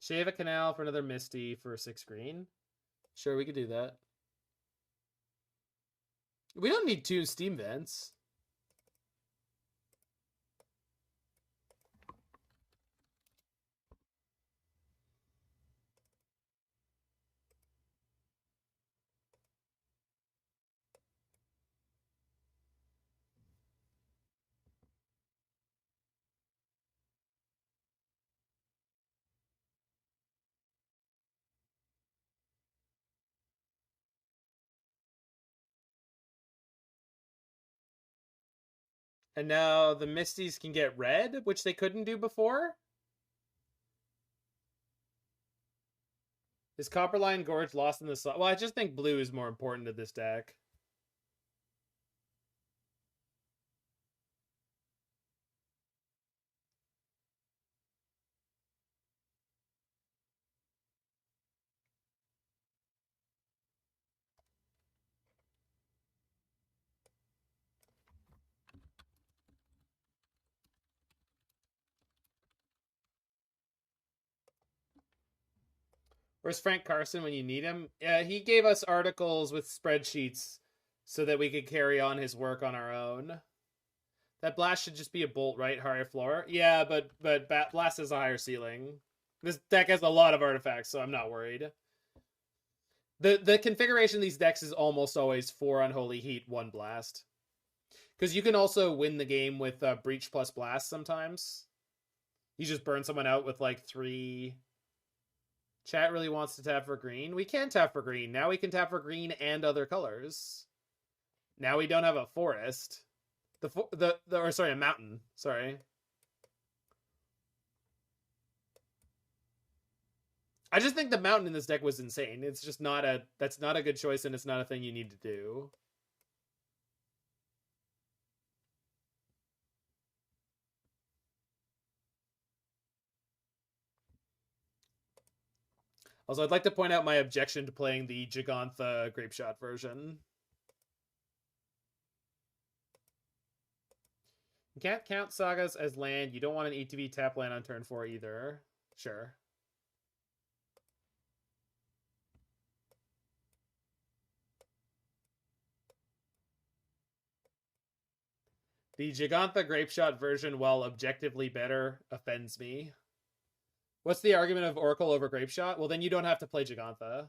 Shave a Canal for another Misty for 6 green. Sure, we could do that. We don't need 2 Steam Vents. And now the Misties can get red, which they couldn't do before. Is Copperline Gorge lost in the slot? Well, I just think blue is more important to this deck. Where's Frank Carson when you need him? Yeah, he gave us articles with spreadsheets so that we could carry on his work on our own. That Blast should just be a bolt, right? Higher floor? Yeah, but Blast has a higher ceiling. This deck has a lot of artifacts, so I'm not worried. The configuration of these decks is almost always 4 Unholy Heat, 1 Blast. Because you can also win the game with Breach plus Blast sometimes. You just burn someone out with like 3... Chat really wants to tap for green. We can tap for green. Now we can tap for green and other colors. Now we don't have a forest. A mountain. Sorry. I just think the mountain in this deck was insane. It's just that's not a good choice, and it's not a thing you need to do. Also, I'd like to point out my objection to playing the Jegantha Grapeshot version. You can't count Sagas as land. You don't want an ETB tap land on turn 4 either. Sure. The Jegantha Grapeshot version, while objectively better, offends me. What's the argument of Oracle over Grapeshot? Well, then you don't have to play Jegantha.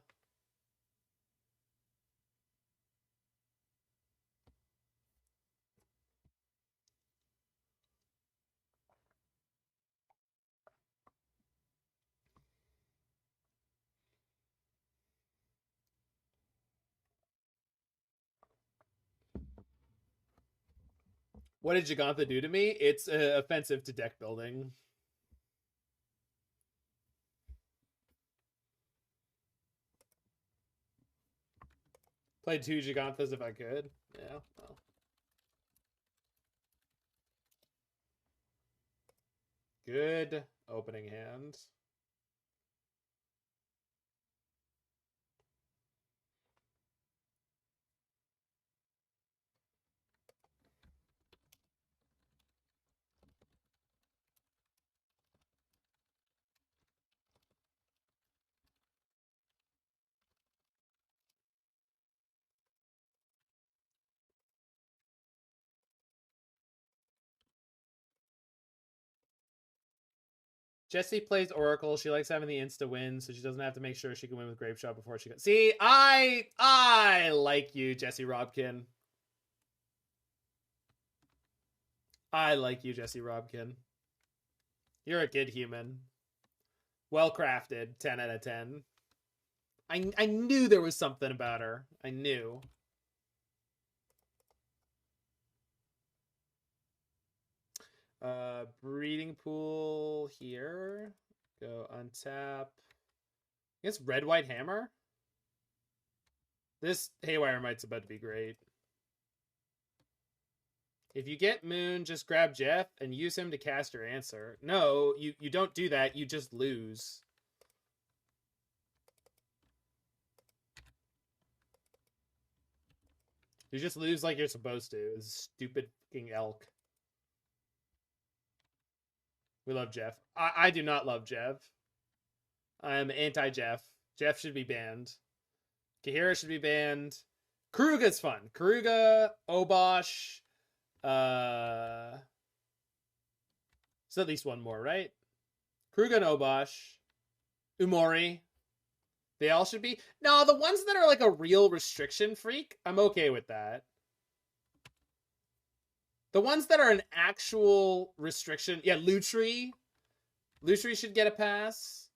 What did Jegantha do to me? It's offensive to deck building. Played 2 Jeganthas if I could. Yeah, well. Good opening hand. Jessie plays Oracle. She likes having the insta win, so she doesn't have to make sure she can win with Grapeshot before she goes. See, I like you, Jesse Robkin. I like you, Jesse Robkin. You're a good human. Well crafted. 10 out of 10. I knew there was something about her. I knew. Breeding Pool here. Go untap. I guess red white hammer. This Haywire Mite's about to be great. If you get Moon, just grab Jeff and use him to cast your answer. No, you don't do that. You just lose. You just lose like you're supposed to. It's stupid fucking elk. We love Jeff. I do not love Jeff. I'm anti-Jeff. Jeff should be banned. Kahira should be banned. Karuga's fun. Karuga, Obosh. There's at least one more, right? Karuga and Obosh. Umori. They all should be. No, the ones that are like a real restriction freak, I'm okay with that. The ones that are an actual restriction, yeah, Lutri. Lutri should get a pass.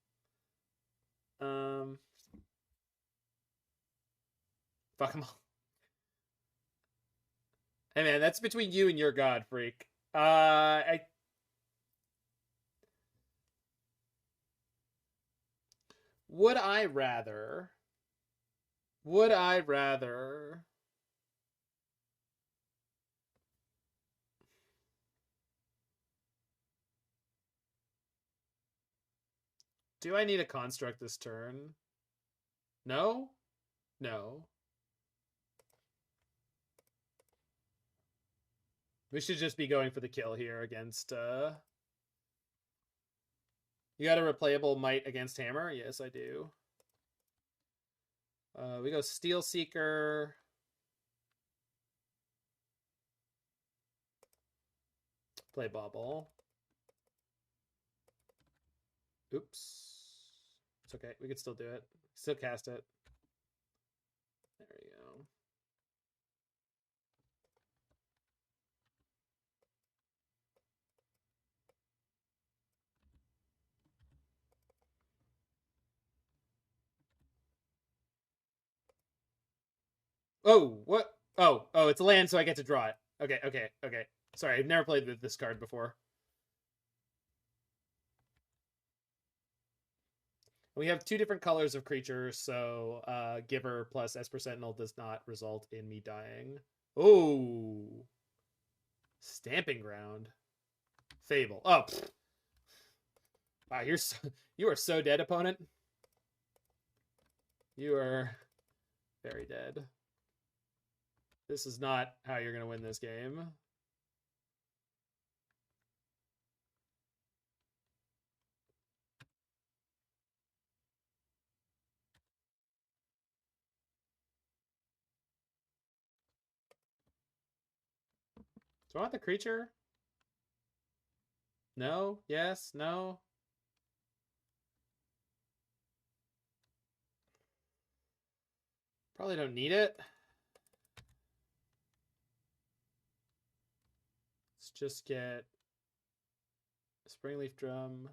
Fuck them all. Hey man, that's between you and your god, freak. Would I rather? Do I need a construct this turn? No? No. We should just be going for the kill here against, You got a replayable Mite against Hammer? Yes, I do. We go Steelseeker. Play Bauble. Oops. It's okay. We can still do it. Still cast it. There we go. Oh, what? Oh, it's a land, so I get to draw it. Okay. Sorry, I've never played with this card before. We have two different colors of creatures, so Giver plus Esper Sentinel does not result in me dying. Oh, Stamping Ground, Fable. Oh, wow, you are so dead, opponent. You are very dead. This is not how you're gonna win this game. Do I want the creature? No? Yes? No? Probably don't need it. Let's just get Springleaf Drum.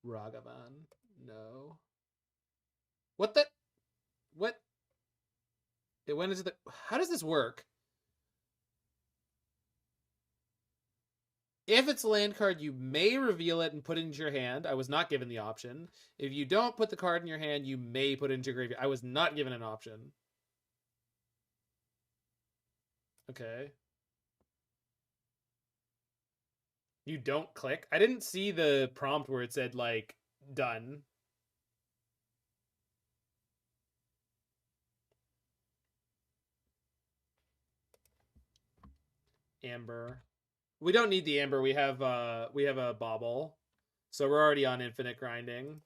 Ragavan. No. What the? What? It went into the... How does this work? If it's a land card, you may reveal it and put it into your hand. I was not given the option. If you don't put the card in your hand, you may put it into your graveyard. I was not given an option. Okay. You don't click? I didn't see the prompt where it said, like, done. Amber. We don't need the Amber. We have a Bauble. So we're already on infinite grinding.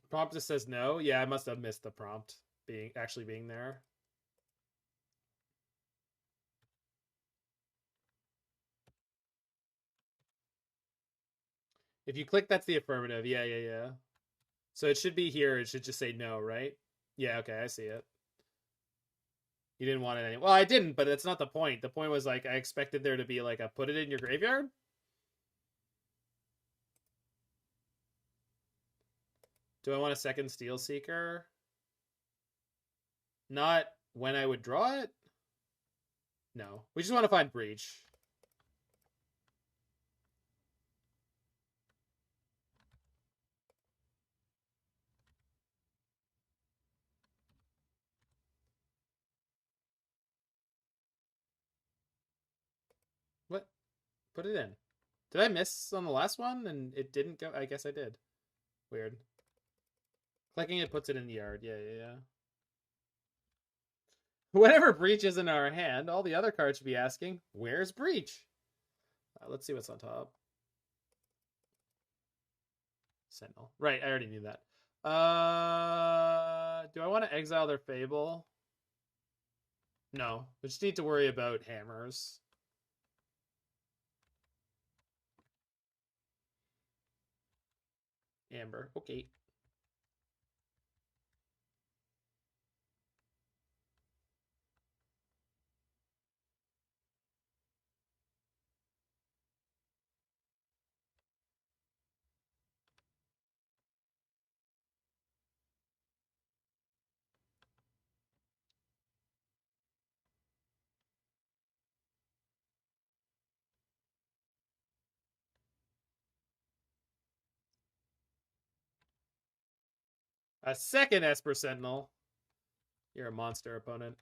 Prompt just says no. Yeah, I must have missed the prompt actually being there. If you click, that's the affirmative. Yeah. So it should be here. It should just say no, right? Yeah, okay, I see it. You didn't want it anyway. Well, I didn't, but that's not the point. The point was, like, I expected there to be, like, a put it in your graveyard. Do I want a second Steelseeker? Not when I would draw it? No. We just want to find Breach. What? Put it in. Did I miss on the last one and it didn't go? I guess I did. Weird. Clicking it puts it in the yard. Yeah. Whenever Breach is in our hand, all the other cards should be asking, where's Breach? Let's see what's on top. Sentinel. Right, I already knew that. Do I want to exile their Fable? No. We just need to worry about hammers. Amber. Okay. A second Esper Sentinel. You're a monster, opponent.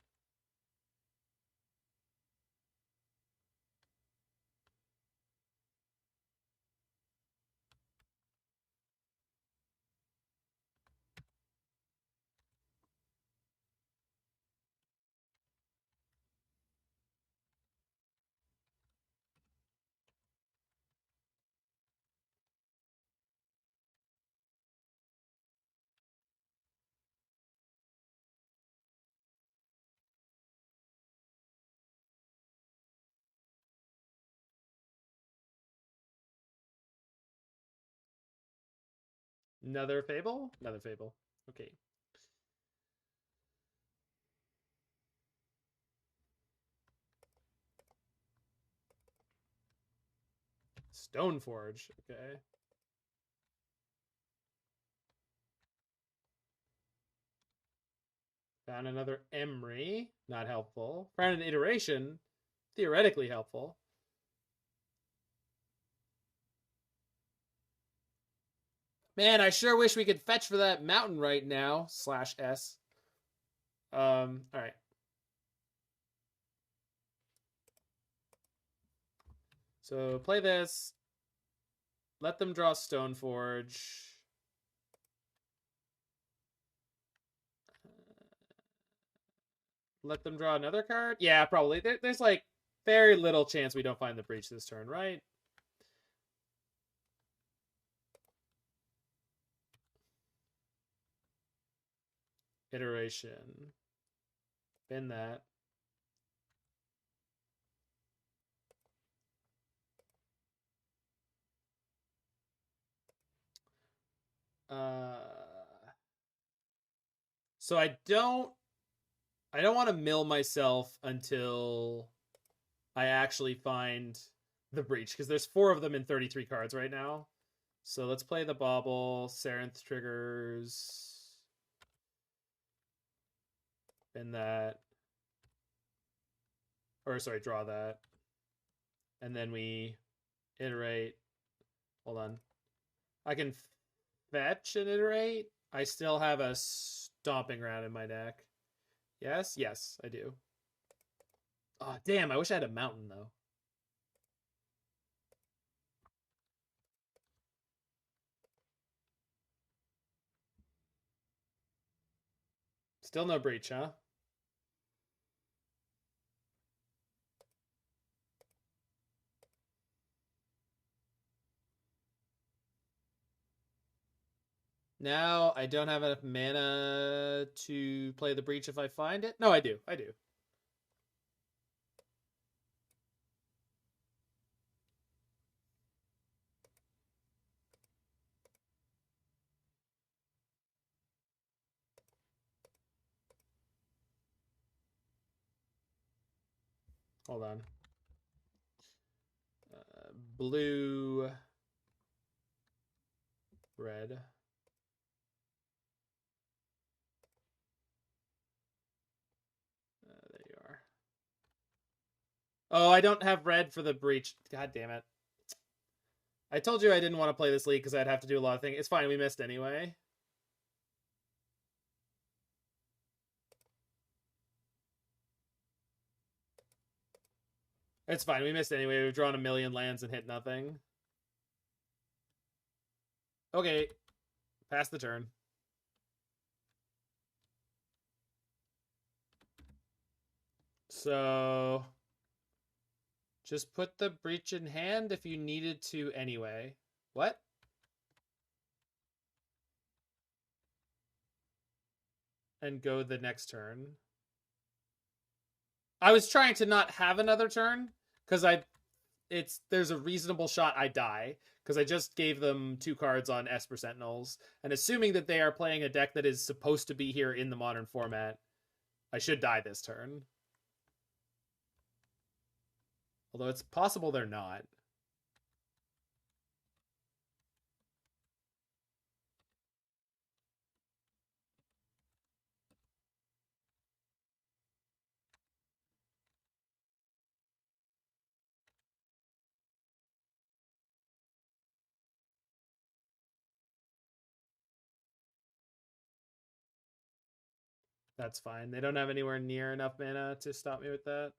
Another Fable? Another Fable. Okay. Stoneforge. Okay. Found another Emry. Not helpful. Found an Iteration. Theoretically helpful. Man, I sure wish we could fetch for that mountain right now. /S. Alright. So play this. Let them draw Stoneforge. Let them draw another card? Yeah, probably. There's like very little chance we don't find the Breach this turn, right? Iteration. Bin that. So I don't want to mill myself until I actually find the Breach, because there's 4 of them in 33 cards right now. So let's play the Bauble. Sarinth triggers. Bin that. Or sorry, draw that. And then we iterate. Hold on. I can fetch and iterate. I still have a Stomping Ground in my deck. Yes? Yes, I do. Oh, damn. I wish I had a mountain, though. Still no Breach, huh? Now I don't have enough mana to play the Breach if I find it. No, I do. I do. Hold on. Blue. Red. There you are. Oh, I don't have red for the Breach. God damn it. I told you I didn't want to play this league because I'd have to do a lot of things. It's fine. We missed anyway. It's fine. We missed anyway. We've drawn a million lands and hit nothing. Okay. Pass the turn. So just put the breach in hand if you needed to anyway. What? And go the next turn. I was trying to not have another turn because there's a reasonable shot I die because I just gave them 2 cards on Esper Sentinels, and assuming that they are playing a deck that is supposed to be here in the modern format, I should die this turn. Although it's possible they're not. That's fine. They don't have anywhere near enough mana to stop me with that.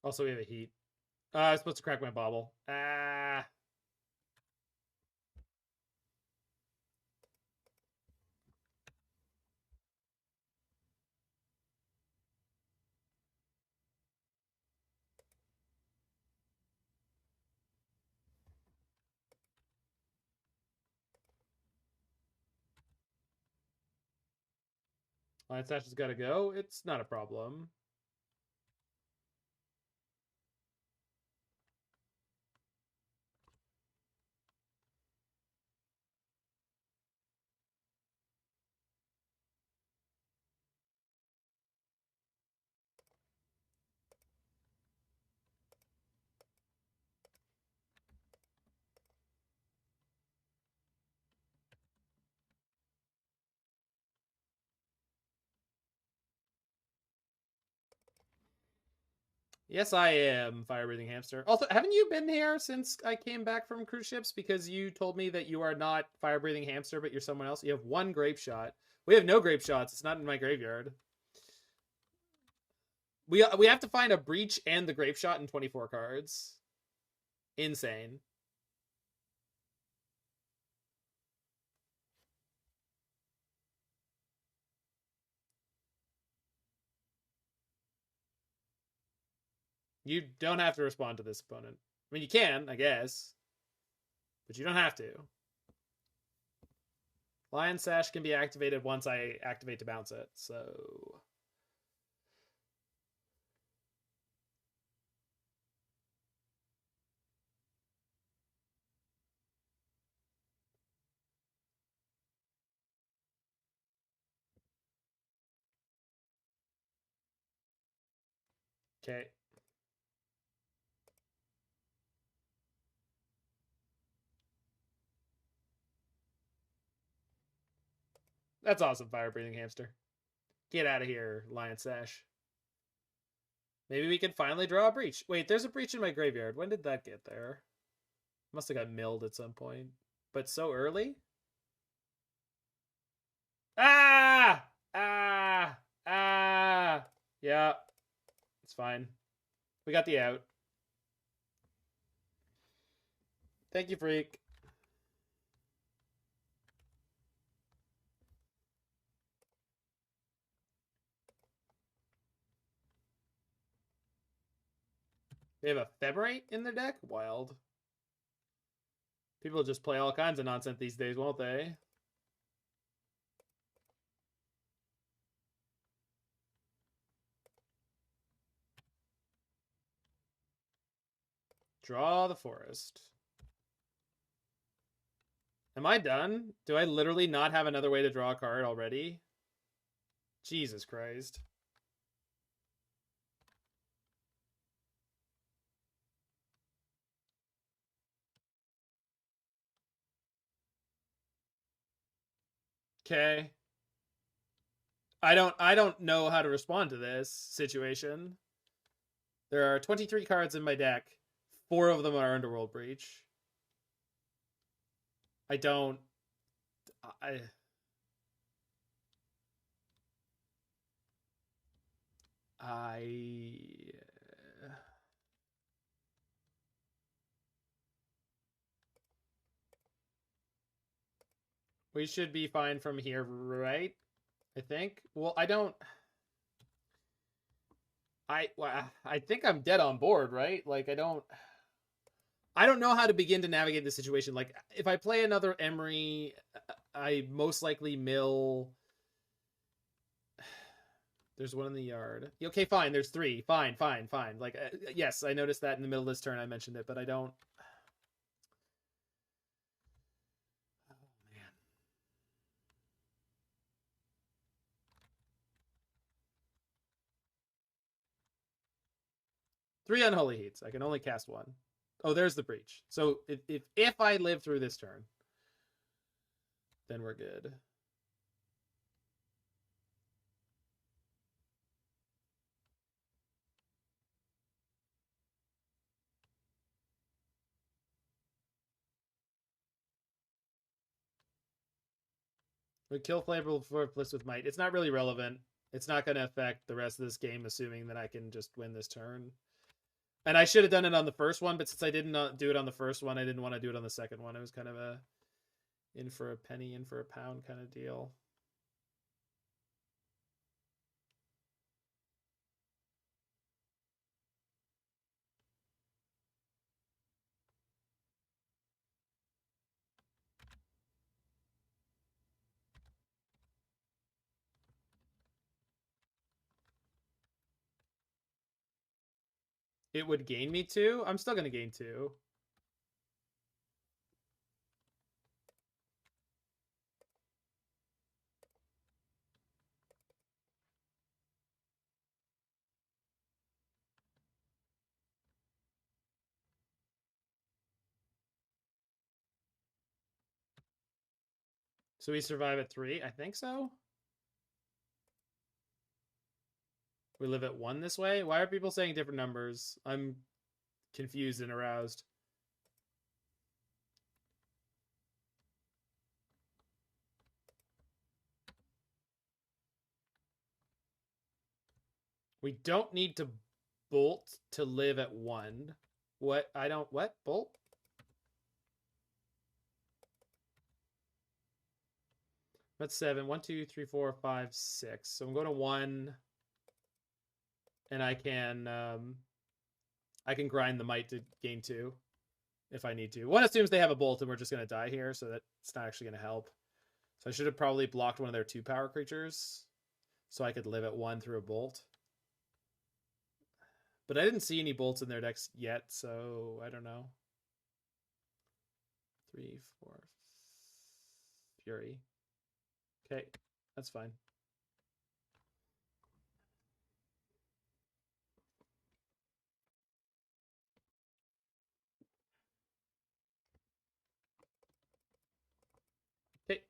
Also, we have a heat. I was supposed to crack my bauble. Ah. Lion Sash has got to go. It's not a problem. Yes, I am, Fire-Breathing Hamster. Also, haven't you been here since I came back from cruise ships? Because you told me that you are not Fire-Breathing Hamster, but you're someone else. You have 1 Grapeshot. We have no Grapeshots. It's not in my graveyard. We have to find a Breach and the Grapeshot in 24 cards. Insane. You don't have to respond to this opponent. I mean, you can, I guess. But you don't have to. Lion Sash can be activated once I activate to bounce it, so... Okay. That's awesome, Fire-Breathing Hamster. Get out of here, Lion Sash. Maybe we can finally draw a Breach. Wait, there's a Breach in my graveyard. When did that get there? Must have got milled at some point. But so early? Ah! Ah! Ah! Yeah. It's fine. We got the out. Thank you, Freak. They have a Febrite in their deck? Wild. People just play all kinds of nonsense these days, won't they? Draw the forest. Am I done? Do I literally not have another way to draw a card already? Jesus Christ. Okay. I don't know how to respond to this situation. There are 23 cards in my deck. 4 of them are Underworld Breach. I don't... We should be fine from here, right? I think. Well, I don't. I think I'm dead on board, right? Like I don't know how to begin to navigate the situation. Like if I play another Emry, I most likely mill. There's one in the yard. Okay, fine. There's 3. Fine. Like yes, I noticed that in the middle of this turn. I mentioned it, but I don't. Oh man. 3 Unholy Heats. I can only cast 1. Oh, there's the breach. So if I live through this turn, then we're good. We kill Flavorful Bliss with Might. It's not really relevant. It's not going to affect the rest of this game, assuming that I can just win this turn. And I should have done it on the first one, but since I didn't do it on the first one, I didn't want to do it on the second one. It was kind of a in for a penny, in for a pound kind of deal. It would gain me 2. I'm still going to gain 2. So we survive at 3? I think so. We live at 1 this way? Why are people saying different numbers? I'm confused and aroused. We don't need to bolt to live at 1. What? I don't... What? Bolt? That's 7. 1, 2, 3, 4, 5, 6. So I'm going to 1. And I can grind the Might to gain 2 if I need to. One assumes they have a bolt and we're just going to die here, so that's not actually going to help. So I should have probably blocked one of their 2-power creatures so I could live at 1 through a bolt. But I didn't see any bolts in their decks yet, so I don't know. 3, 4, Fury. Okay, that's fine. Okay.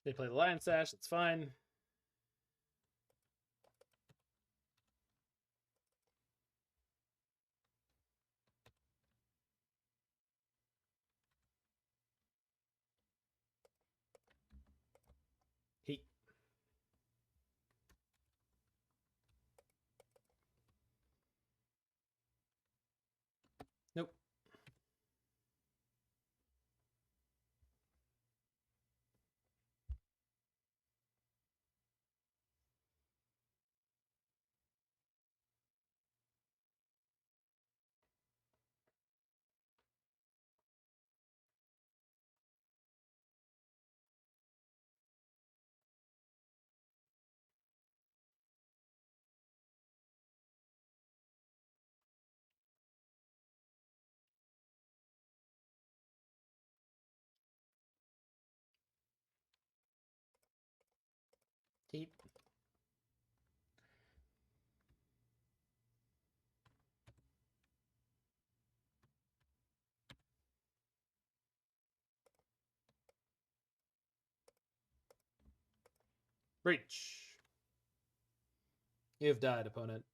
They play the Lion Sash, that's fine. Heat. Nope. Heat. Breach. You have died, opponent.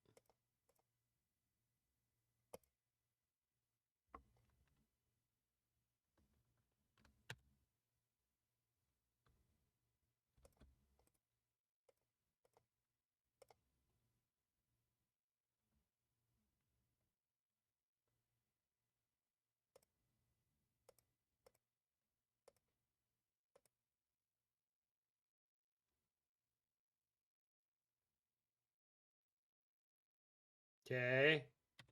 Okay.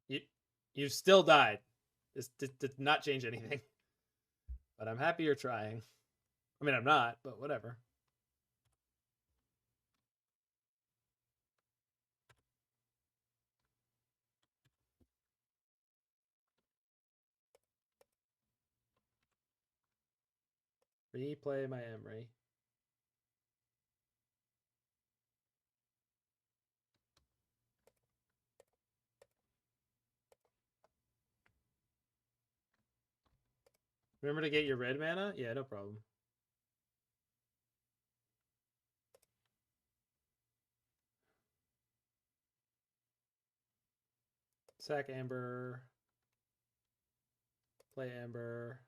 You still died. This did not change anything. But I'm happy you're trying. I mean, I'm not, but whatever. Replay my Emry. Remember to get your red mana? Yeah, no problem. Sack Amber. Play Amber.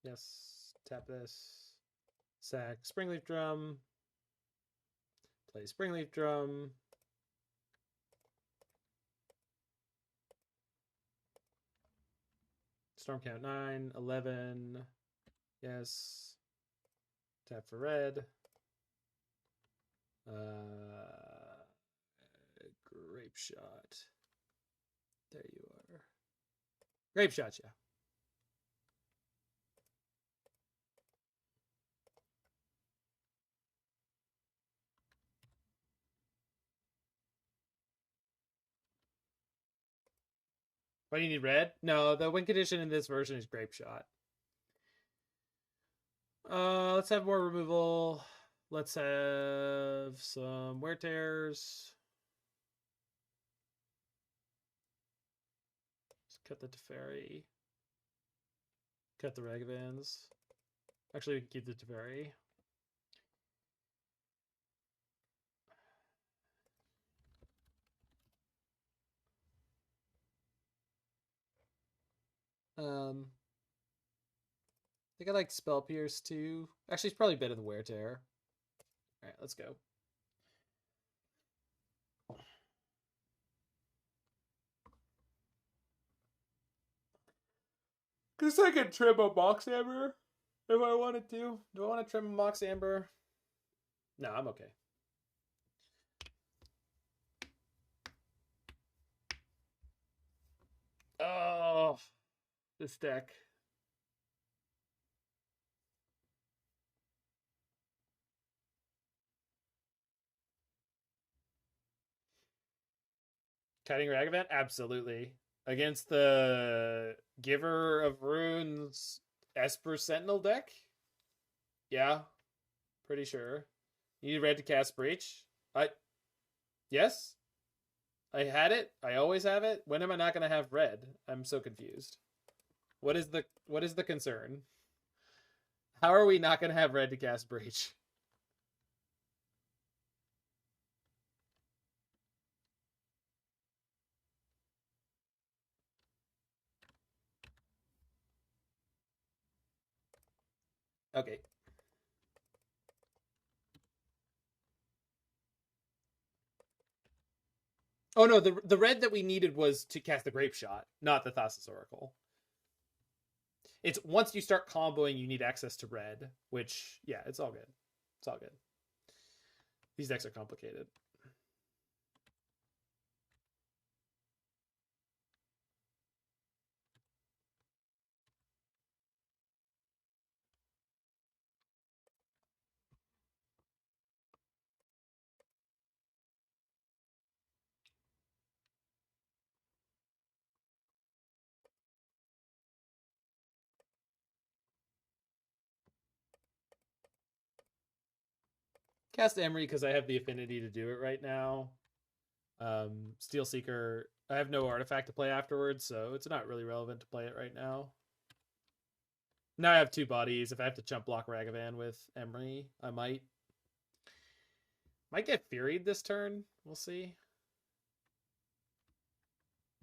Yes. Tap this. Sack Springleaf Drum. Play Springleaf Drum. Storm count 9, 11. Yes. Tap for red. Grapeshot. There you are. Grapeshot, yeah. Why do you need red? No, the win condition in this version is Grapeshot. Let's have more removal. Let's have some wear tears. Let's cut the Teferi. Cut the Ragavans. Actually, we can keep the Teferi. I think I like Spell Pierce too. Actually, it's probably better than Wear Tear. Alright, let's go. Guess I could trim a Mox Amber if I wanted to. Do I want to trim a Mox Amber? No, I'm okay. Oh, this deck. Cutting Ragavan? Absolutely. Against the Giver of Runes Esper Sentinel deck? Yeah, pretty sure. You need red to cast Breach? Yes? I had it. I always have it. When am I not going to have red? I'm so confused. What is the concern? How are we not going to have red to cast Breach? Okay. Oh no, the red that we needed was to cast the Grapeshot, not the Thassa's Oracle. It's once you start comboing, you need access to red, which, yeah, it's all good. It's all good. These decks are complicated. Cast Emry because I have the affinity to do it right now. Steelseeker, I have no artifact to play afterwards, so it's not really relevant to play it right now. Now I have two bodies. If I have to chump block Ragavan with Emry, I might. Might get Furied this turn. We'll see.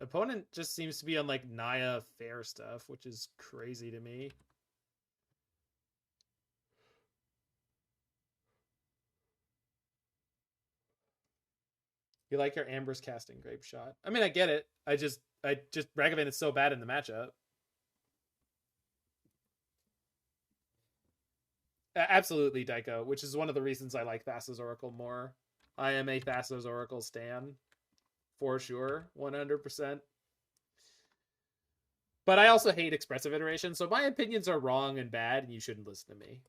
Opponent just seems to be on like Naya Fair stuff, which is crazy to me. You like your Amber's casting Grapeshot. I mean, I get it. I just Ragavan is so bad in the matchup. Absolutely, Daiko, which is one of the reasons I like Thassa's Oracle more. I am a Thassa's Oracle stan, for sure, 100%. But I also hate Expressive Iteration, so my opinions are wrong and bad, and you shouldn't listen to me.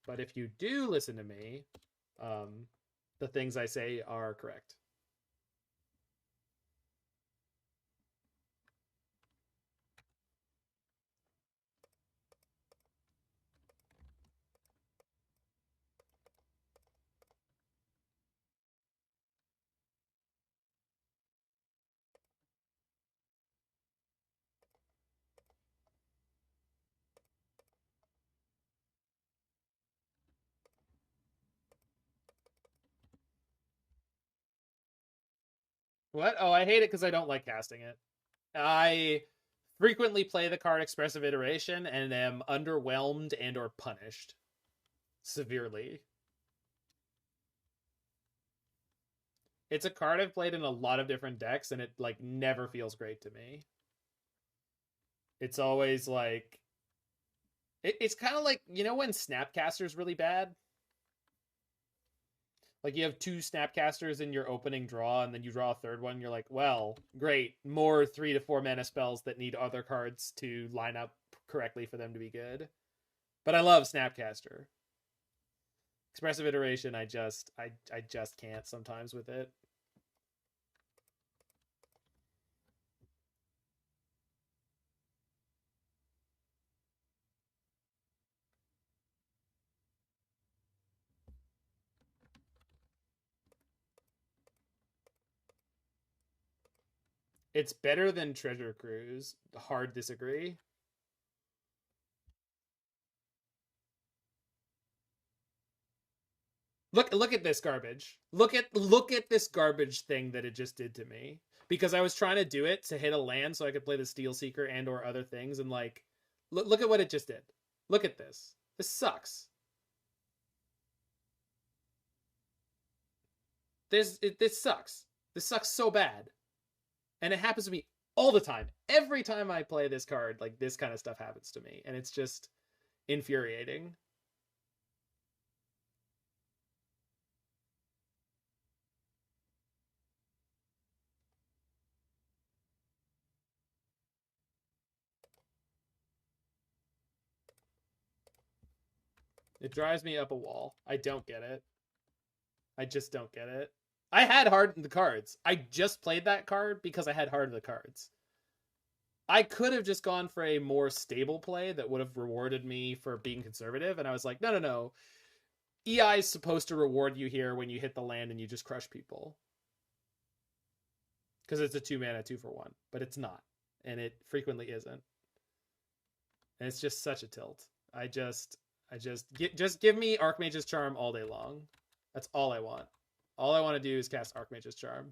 But if you do listen to me, the things I say are correct. What? Oh, I hate it because I don't like casting it. I frequently play the card Expressive Iteration and am underwhelmed and or punished severely. It's a card I've played in a lot of different decks, and it like never feels great to me. It's always like it's kind of like, you know, when Snapcaster's really bad. Like you have two Snapcasters in your opening draw, and then you draw a third one. You're like, well, great, more 3 to 4 mana spells that need other cards to line up correctly for them to be good. But I love Snapcaster. Expressive Iteration, I just can't sometimes with it. It's better than Treasure Cruise. Hard disagree. Look at this garbage. Look at this garbage thing that it just did to me. Because I was trying to do it to hit a land so I could play the Steelseeker and or other things, and like look at what it just did. Look at this. This sucks. This sucks. This sucks so bad. And it happens to me all the time. Every time I play this card, like this kind of stuff happens to me, and it's just infuriating. It drives me up a wall. I don't get it. I just don't get it. I had Heart of the Cards. I just played that card because I had Heart of the Cards. I could have just gone for a more stable play that would have rewarded me for being conservative, and I was like, no. EI is supposed to reward you here when you hit the land and you just crush people. Because it's a 2 mana 2 for 1, but it's not. And it frequently isn't. And it's just such a tilt. Just give me Archmage's Charm all day long. That's all I want. All I want to do is cast Archmage's Charm.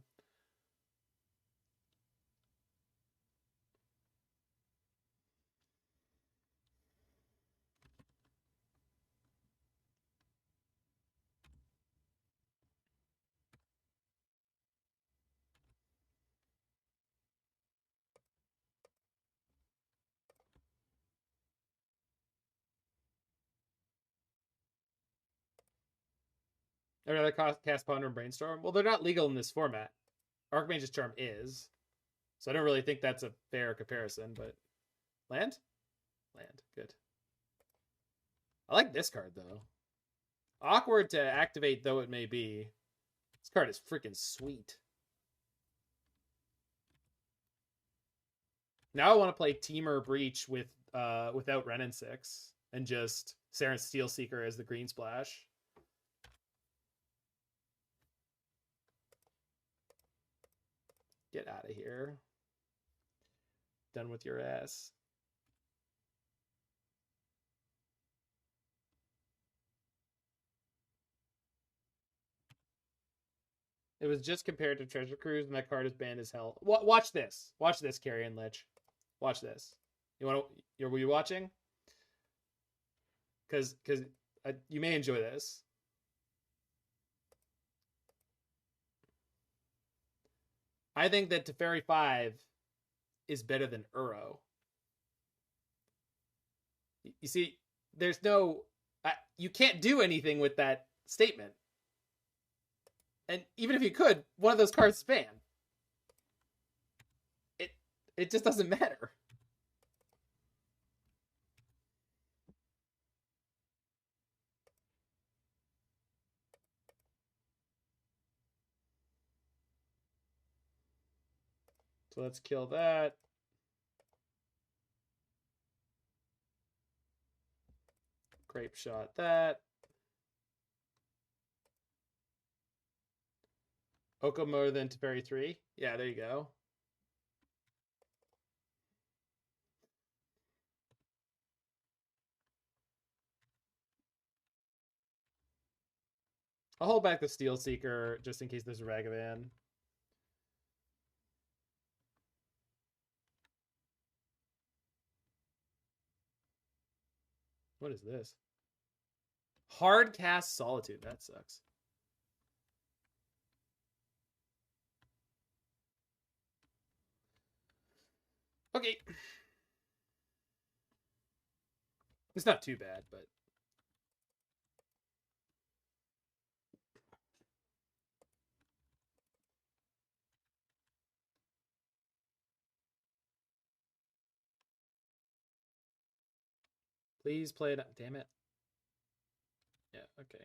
I'd rather cast Ponder and Brainstorm. Well, they're not legal in this format. Archmage's Charm is. So I don't really think that's a fair comparison, but... Land? Land. Good. I like this card, though. Awkward to activate though it may be. This card is freaking sweet. Now I want to play Temur Breach with without Wrenn and 6 and just Sarinth Steelseeker as the green splash. Get out of here. Done with your ass. It was just compared to Treasure Cruise, and that card is banned as hell. Watch this. Watch this, Carrion Lich. Watch this. Were you watching? Because you may enjoy this. I think that Teferi 5 is better than Uro. You see, there's no You can't do anything with that statement. And even if you could, one of those cards is banned. It just doesn't matter. So let's kill that. Grapeshot that. Oko more than Teferi 3. Yeah, there you go. I'll hold back the Steelseeker just in case there's a Ragavan. What is this? Hard cast Solitude. That sucks. Okay. It's not too bad, but... Please play it. Damn it. Yeah, okay.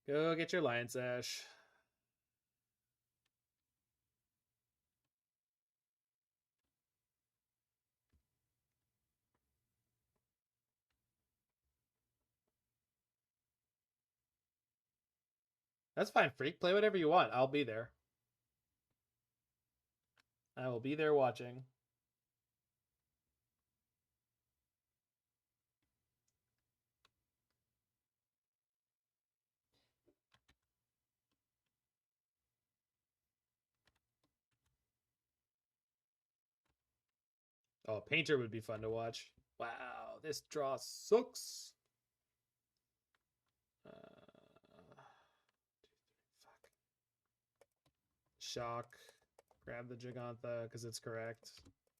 Go get your Lion Sash. That's fine, Freak. Play whatever you want. I'll be there. I will be there watching. Oh, Painter would be fun to watch. Wow, this draw sucks. Fuck. Shock. Grab the Jegantha because it's correct,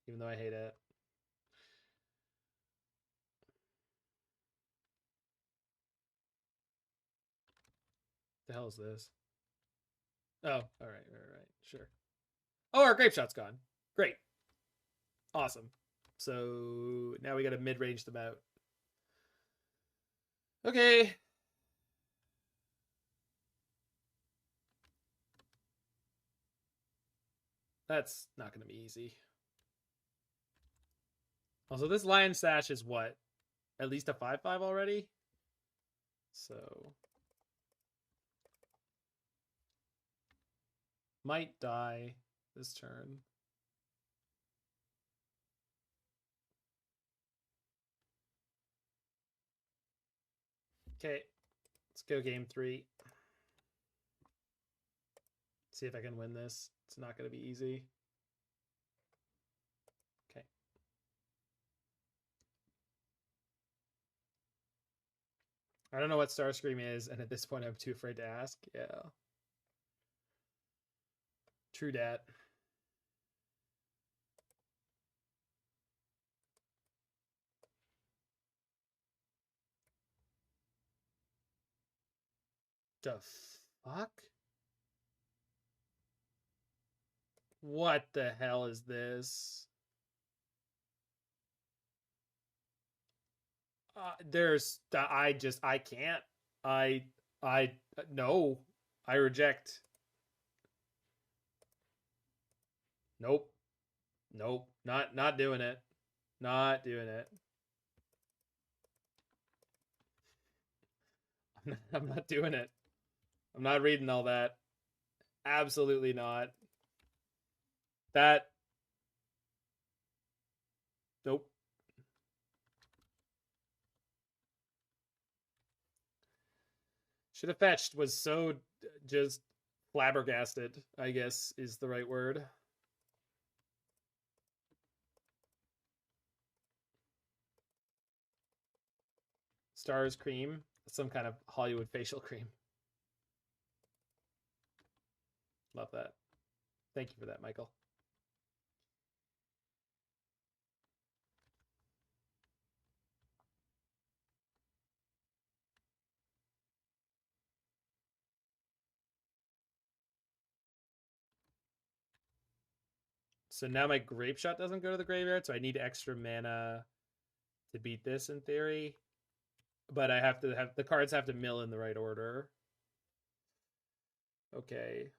even though I hate it. The hell is this? Oh, all right, sure. Oh, our Grapeshot's gone. Great. Awesome. So now we got to mid-range them out. Okay. That's not going to be easy. Also, this Lion Sash is what? At least a 5/5 already? So... might die this turn. Okay, let's go game 3. See if I can win this. It's not going to be easy. Okay. I don't know what Starscream is, and at this point I'm too afraid to ask. Yeah. True dat. The fuck? What the hell is this? I can't. No. I reject. Nope. Not doing it. Not doing it. I'm not doing it. I'm not reading all that. Absolutely not. That. Nope. Should have fetched was so just flabbergasted, I guess is the right word. Stars cream. Some kind of Hollywood facial cream. Love that. Thank you for that, Michael. So now my Grapeshot doesn't go to the graveyard, so I need extra mana to beat this in theory. But I have to have the cards have to mill in the right order. Okay.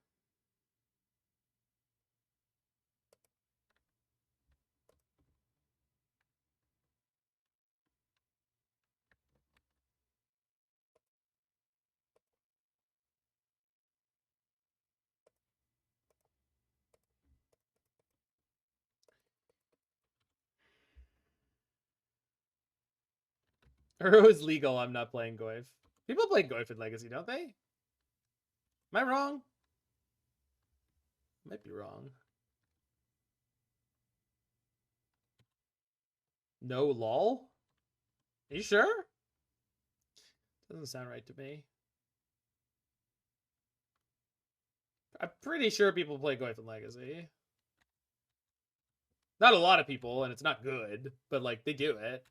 Uro is legal. I'm not playing Goyf. People play Goyf in Legacy, don't they? Am I wrong? Might be wrong. No lol? Are you sure? Doesn't sound right to me. I'm pretty sure people play Goyf in Legacy. Not a lot of people, and it's not good, but like they do it.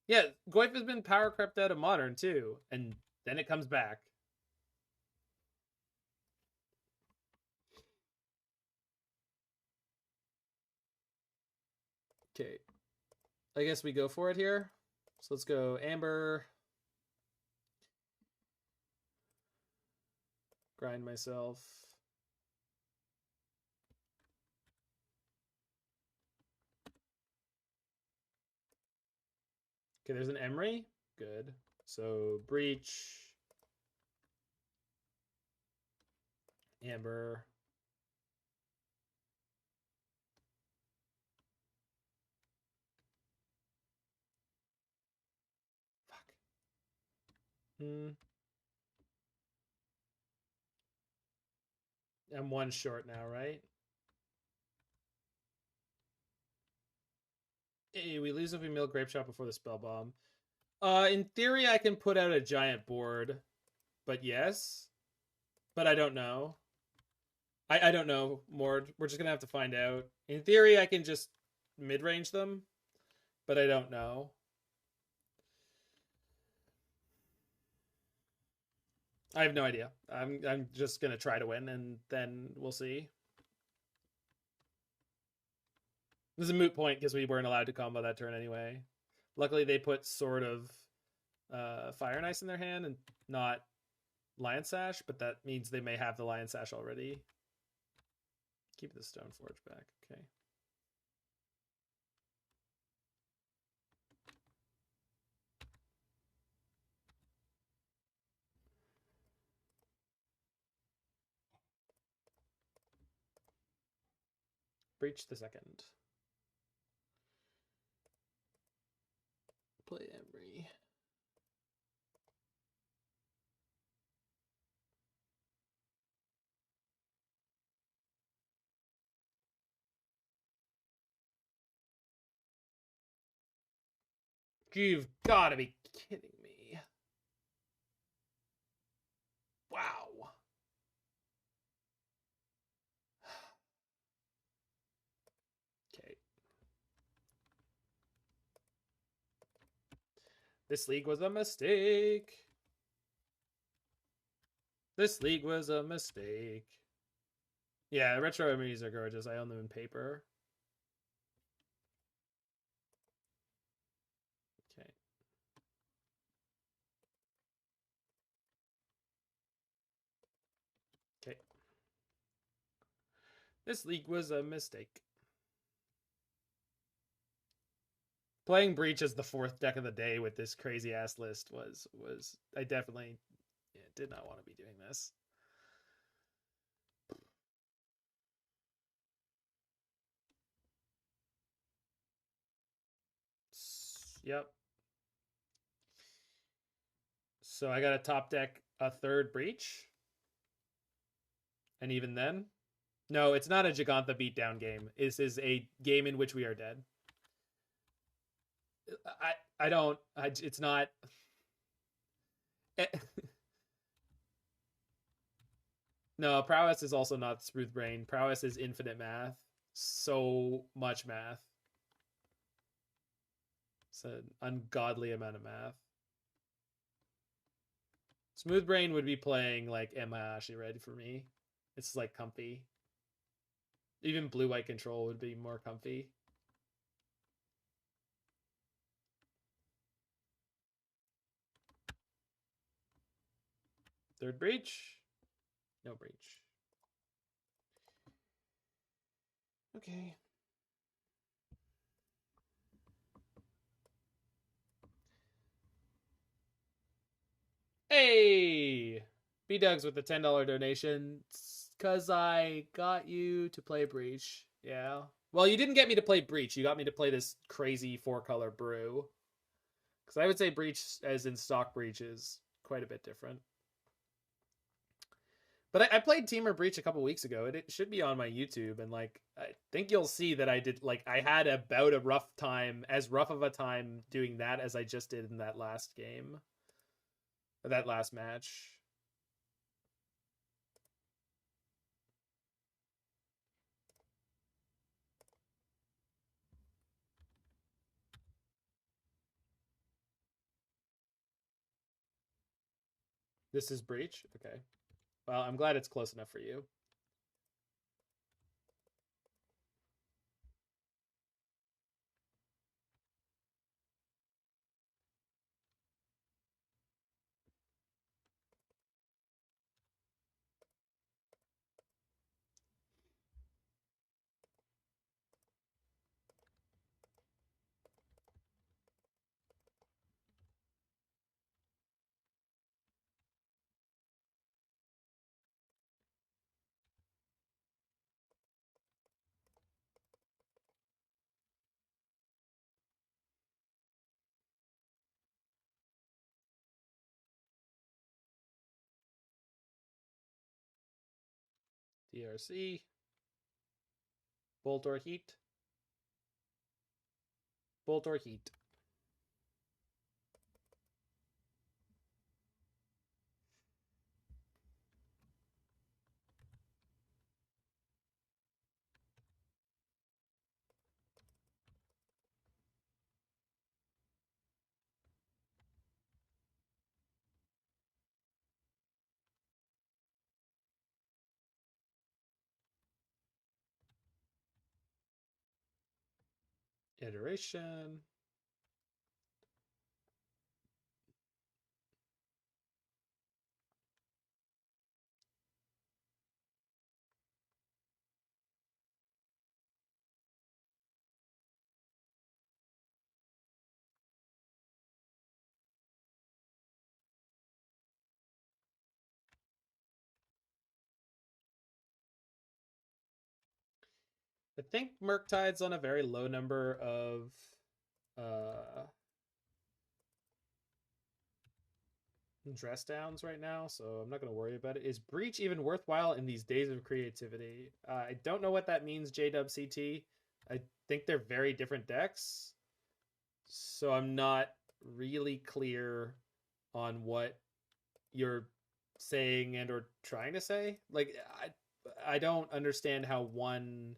Yeah, Goyf has been power crept out of Modern too, and then it comes back. Okay. I guess we go for it here. So let's go Amber. Grind myself. Okay, there's an Emry. Good. So Breach. Amber. Fuck. I'm one short now, right? Hey, we lose if we mill Grapeshot before the Spellbomb. In theory, I can put out a giant board, but yes. But I don't know. I don't know, Mord. We're just gonna have to find out. In theory, I can just mid-range them, but I don't know. I have no idea. I'm just gonna try to win, and then we'll see. This is a moot point because we weren't allowed to combo that turn anyway. Luckily, they put Sword of Fire and Ice in their hand and not Lion Sash, but that means they may have the Lion Sash already. Keep the Stoneforge back. Okay. Breach the second. Play Emry. You've got to be kidding me. Wow. Okay. This league was a mistake. This league was a mistake. Yeah, retro Emrys are gorgeous. I own them in paper. Okay. Okay. This league was a mistake. Playing Breach as the fourth deck of the day with this crazy ass list was I definitely did not want to be doing this. Yep. So I got a top deck a third Breach. And even then, no, it's not a Jegantha beatdown game. This is a game in which we are dead. It's not. No, Prowess is also not Smooth Brain. Prowess is infinite math. So much math. It's an ungodly amount of math. Smooth Brain would be playing like Emahashi Red for me. It's like comfy. Even blue-white control would be more comfy. Third breach? No breach. Okay. Hey! B-Dugs with the $10 donation. Because I got you to play Breach. Yeah. Well, you didn't get me to play Breach. You got me to play this crazy 4-color brew. Because I would say Breach, as in stock Breach, is quite a bit different. But I played Teamer Breach a couple weeks ago. It should be on my YouTube. And, like, I think you'll see that I did, like, I had about a rough time, as rough of a time doing that as I just did in that last game. Or that last match. This is Breach? Okay. Well, I'm glad it's close enough for you. DRC. Bolt or Heat. Bolt or Heat. Iteration. I think Murktide's on a very low number of dress downs right now, so I'm not going to worry about it. Is Breach even worthwhile in these days of creativity? I don't know what that means, JWCT. I think they're very different decks, so I'm not really clear on what you're saying and or trying to say. Like, I don't understand how one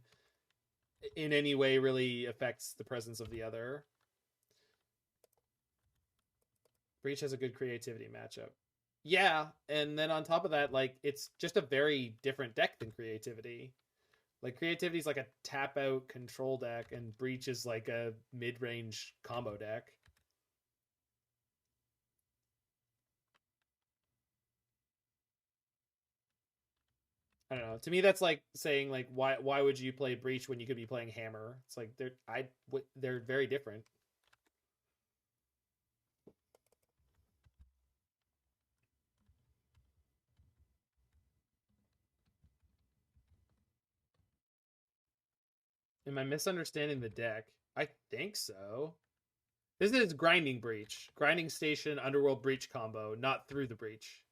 in any way really affects the presence of the other. Breach has a good creativity matchup. Yeah, and then on top of that, like, it's just a very different deck than creativity. Like, creativity is like a tap out control deck, and Breach is like a mid range combo deck. I don't know. To me, that's like saying like why would you play Breach when you could be playing Hammer? It's like they're very different. Am I misunderstanding the deck? I think so. This is Grinding Breach. Grinding Station, Underworld Breach combo, not through the Breach.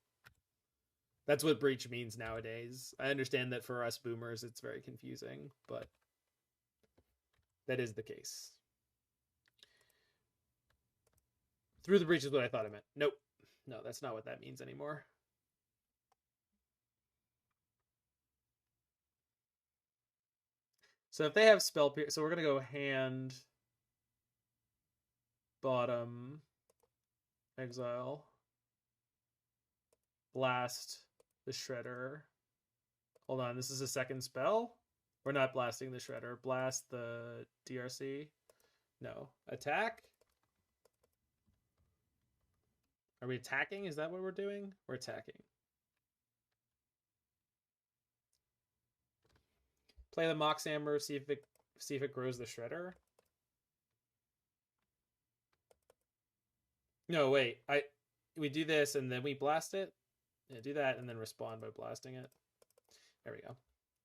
That's what Breach means nowadays. I understand that for us boomers it's very confusing, but that is the case. Through the Breach is what I thought it meant. Nope. No, that's not what that means anymore. So if they have Spell Pierce, so we're going to go hand, bottom, exile. blast the Shredder. Hold on, this is a second spell? We're not blasting the Shredder. Blast the DRC. No. Attack? Are we attacking? Is that what we're doing? We're attacking. Play the Mox Amber, see if it grows the Shredder. No, wait. We do this and then we blast it. Yeah, do that and then respond by blasting it. There we go.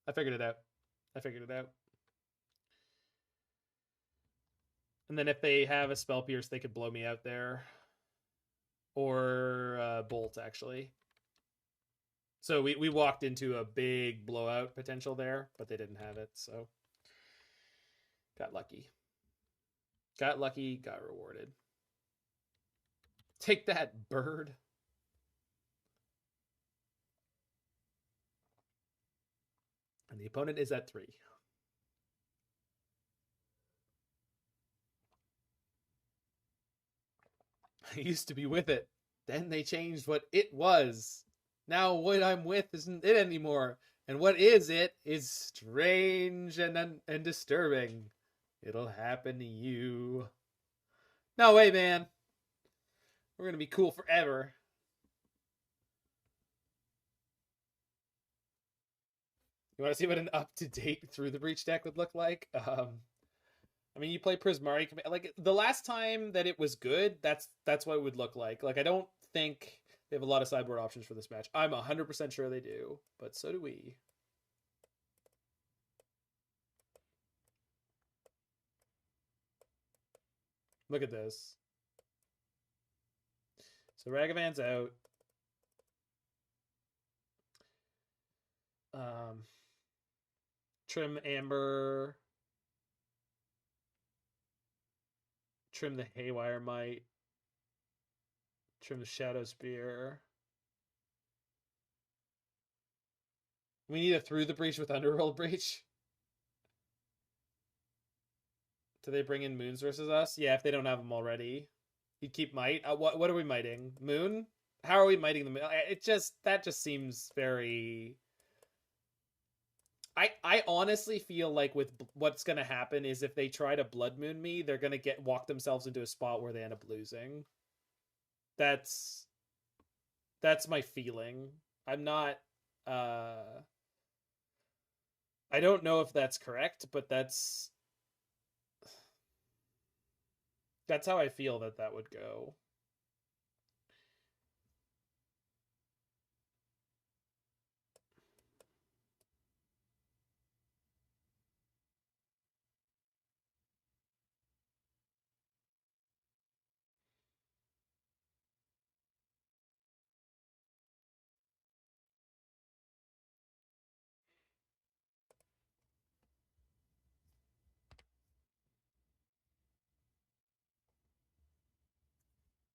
I figured it out. And then if they have a Spell Pierce, they could blow me out there. Or Bolt, actually. So we walked into a big blowout potential there, but they didn't have it, so got lucky. Got lucky, got rewarded. Take that, bird. And the opponent is at 3. I used to be with it. Then they changed what it was. Now what I'm with isn't it anymore. And what is it is strange and disturbing. It'll happen to you. No way, man. We're going to be cool forever. You want to see what an up-to-date Through the Breach deck would look like? I mean, you play Prismatic, like the last time that it was good, that's what it would look like. Like, I don't think they have a lot of sideboard options for this match. I'm 100% sure they do, but so do we. Look at this. So Ragavan's out. Trim Amber. Trim the Haywire Mite. Trim the Shadowspear. We need a Through the Breach with Underworld Breach. Do they bring in Moons versus us? Yeah, if they don't have them already. You'd keep Mite. What are we miting? Moon? How are we miting the Moon? That just seems very... I honestly feel like with what's going to happen is if they try to Blood Moon me, they're going to walk themselves into a spot where they end up losing. That's my feeling. I'm not... I don't know if that's correct, but that's how I feel that would go.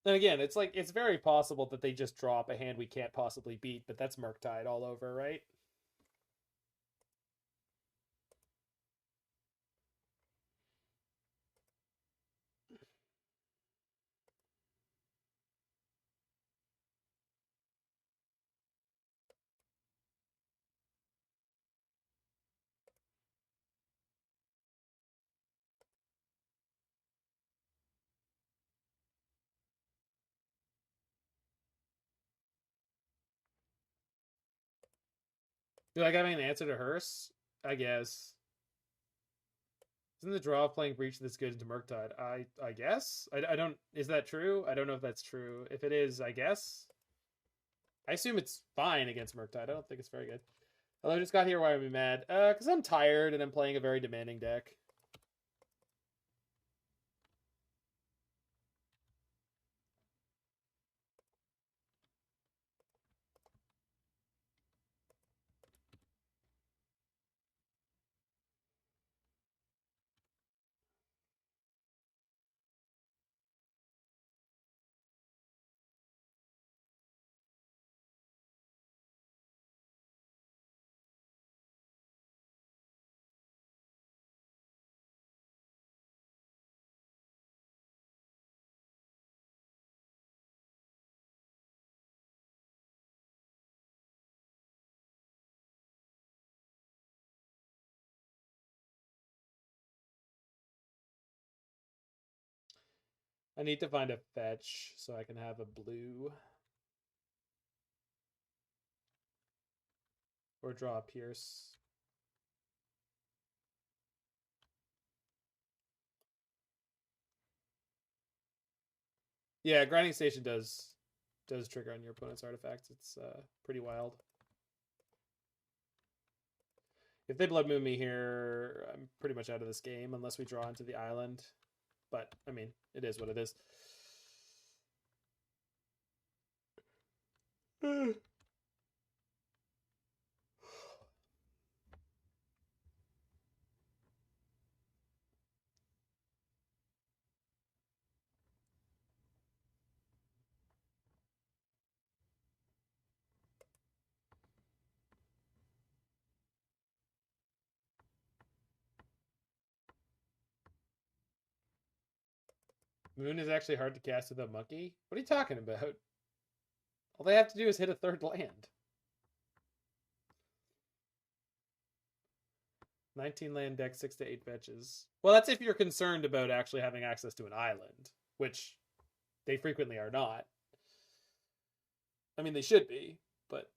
And again, it's very possible that they just drop a hand we can't possibly beat, but that's Murktide all over, right? Do I got an answer to Hearse? I guess. Isn't the draw of playing Breach this good into Murktide? I guess? I don't... Is that true? I don't know if that's true. If it is, I guess. I assume it's fine against Murktide. I don't think it's very good. Hello, just got here. Why am I mad? Because I'm tired and I'm playing a very demanding deck. I need to find a fetch so I can have a blue. Or draw a Pierce. Yeah, Grinding Station does trigger on your opponent's artifacts. It's pretty wild. If they Blood Moon me here, I'm pretty much out of this game unless we draw into the island. But, I mean, it is what it is. Moon is actually hard to cast with a monkey? What are you talking about? All they have to do is hit a third land. 19 land deck, 6 to 8 fetches. Well, that's if you're concerned about actually having access to an island, which they frequently are not. I mean, they should be, but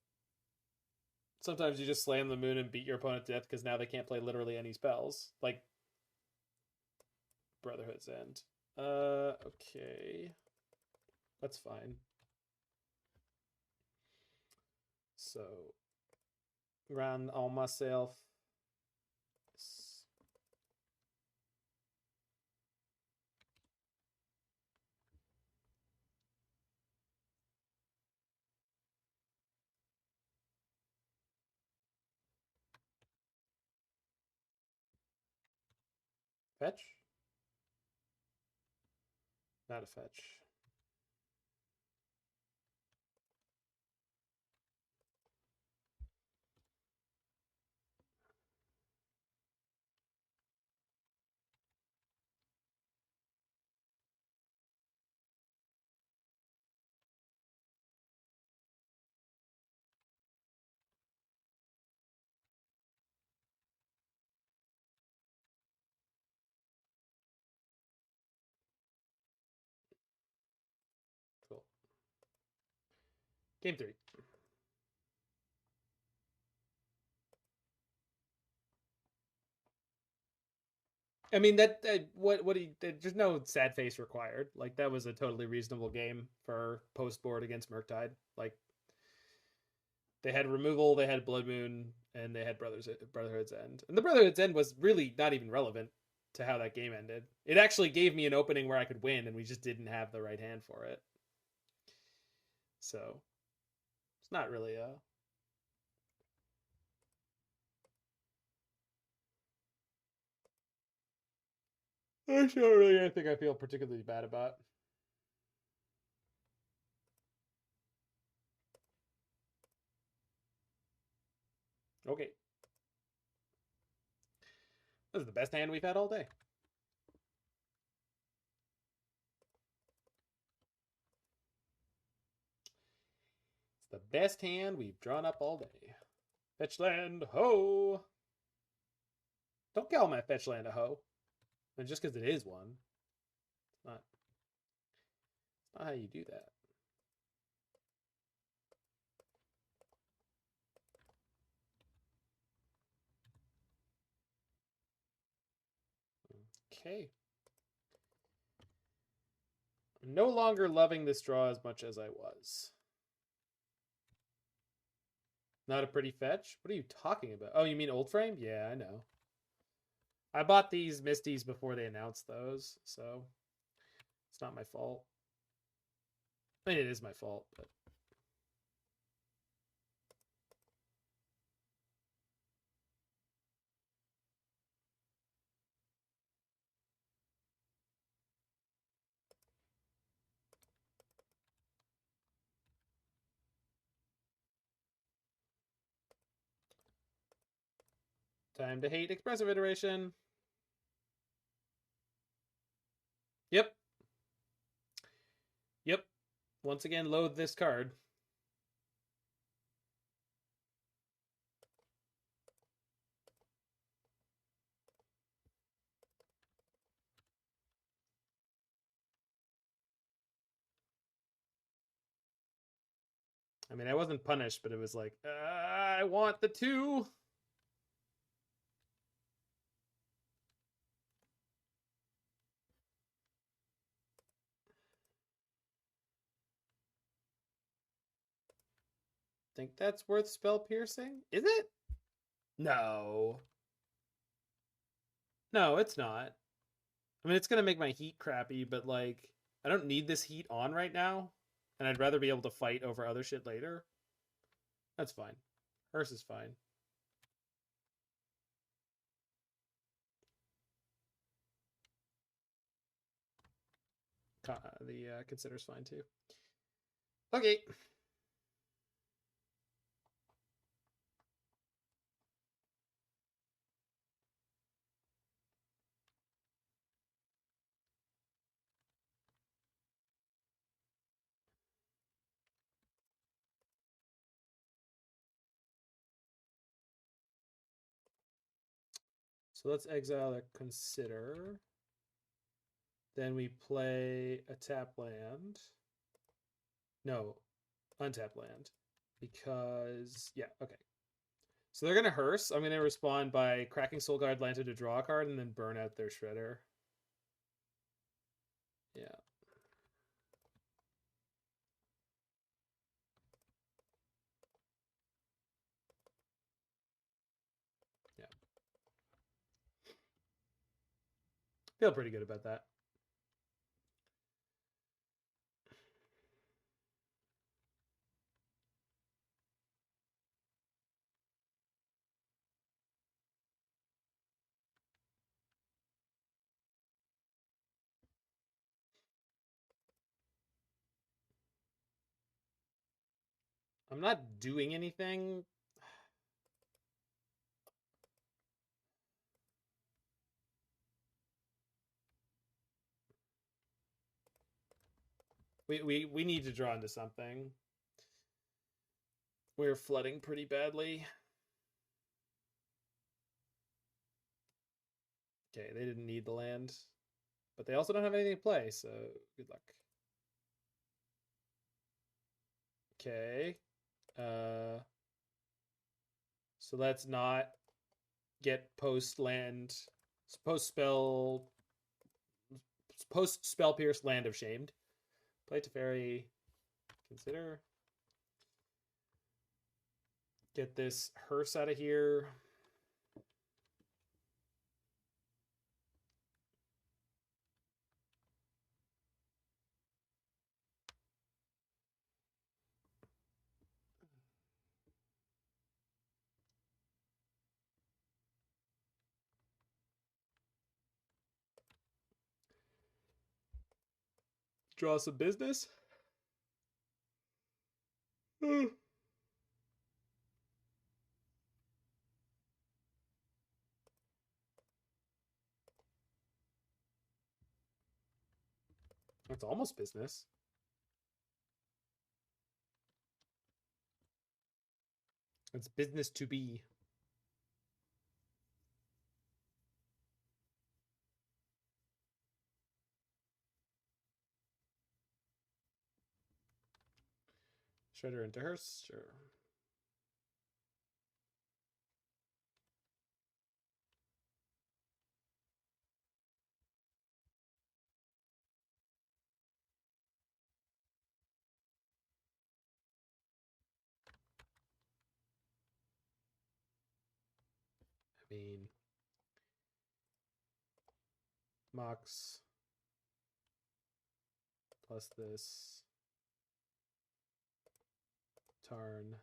sometimes you just slam the moon and beat your opponent to death because now they can't play literally any spells. Like Brotherhood's End. Okay. That's fine. So, run on myself. Fetch? Not a fetch. Cool. Game 3. I mean what do you, there's no sad face required. Like that was a totally reasonable game for post board against Murktide. Like they had removal, they had Blood Moon, and they had Brotherhood's End. And the Brotherhood's End was really not even relevant to how that game ended. It actually gave me an opening where I could win, and we just didn't have the right hand for it. So it's not really a There's not really anything I feel particularly bad about. Okay. This is the best hand we've had all day. It's the best hand we've drawn up all day. Fetch land, ho! Don't call my fetch land a ho. And just because it is one. It's not how you do that. Okay. I'm no longer loving this draw as much as I was. Not a pretty fetch? What are you talking about? Oh, you mean old frame? Yeah, I know. I bought these Misties before they announced those, so it's not my fault. I mean, it is my fault, but... Time to hate Expressive Iteration. Yep. Yep. Once again, load this card. I mean, I wasn't punished, but it was like, I want the 2. Think that's worth spell piercing? Is it? No. No, it's not. I mean, it's going to make my heat crappy, but like, I don't need this heat on right now. And I'd rather be able to fight over other shit later. That's fine. Hearse is fine. The Consider's fine too. Okay. So let's exile a Consider. Then we play a tap land. No, untap land. Because, yeah, okay. So they're going to Hearse. I'm going to respond by cracking Soulguard Lanta to draw a card and then burn out their Shredder. Yeah. Yeah. Feel pretty good about that. I'm not doing anything. We need to draw into something. We're flooding pretty badly. Okay, they didn't need the land. But they also don't have anything to play, so good luck. Okay. So let's not get post spell pierce Land of Shamed. Play Teferi. Consider. Get this Hearse out of here. Draw some business. That's almost business. It's business to be. Shredder into Hearse, sure. I mean, Mox plus this Tarn.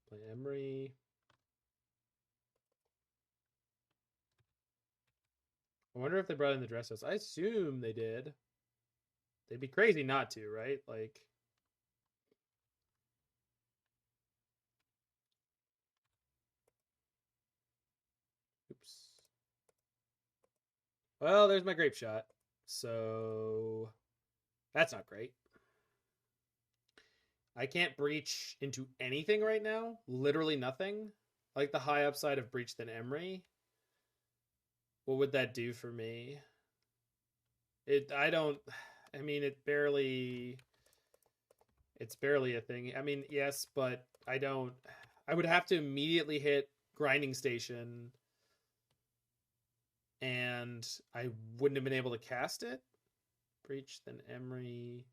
Play Emry. I wonder if they brought in the dress house. I assume they did. They'd be crazy not to, right? Like, oops. Well, there's my Grapeshot. So that's not great. I can't breach into anything right now. Literally nothing. Like the high upside of breach than Emry. What would that do for me? I don't. I mean, it's barely a thing. I mean, yes, but I don't. I would have to immediately hit Grinding Station, and I wouldn't have been able to cast it. Breach, then Emry.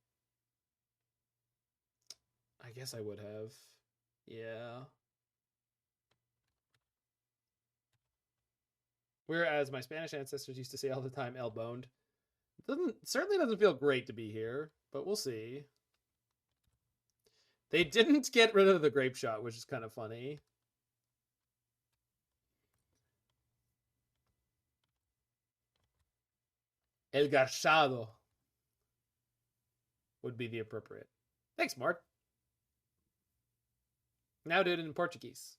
I guess I would have. Yeah. Whereas my Spanish ancestors used to say all the time, "El boned." Certainly doesn't feel great to be here, but we'll see. They didn't get rid of the Grapeshot, which is kind of funny. El Garchado would be the appropriate. Thanks, Mark. Now do it in Portuguese.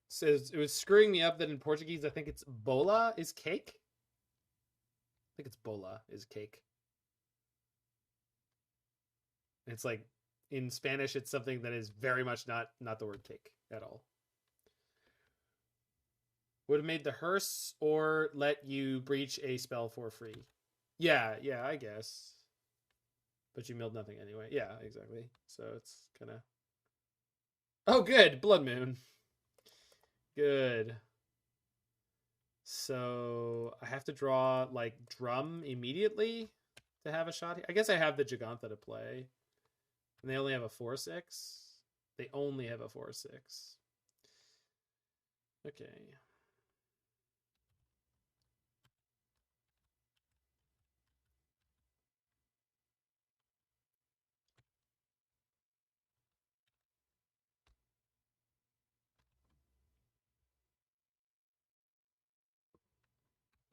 Says it was screwing me up that in Portuguese I think it's bola is cake. I think it's bola is cake. It's like in Spanish it's something that is very much not the word cake at all. Would have made the hearse or let you breach a spell for free. Yeah, I guess. But you milled nothing anyway. Yeah, exactly. So it's kind of. Oh, good. Blood Moon. Good. So I have to draw like Drum immediately to have a shot here. I guess I have the Jegantha to play. And they only have a 4/6. They only have a 4/6. Okay.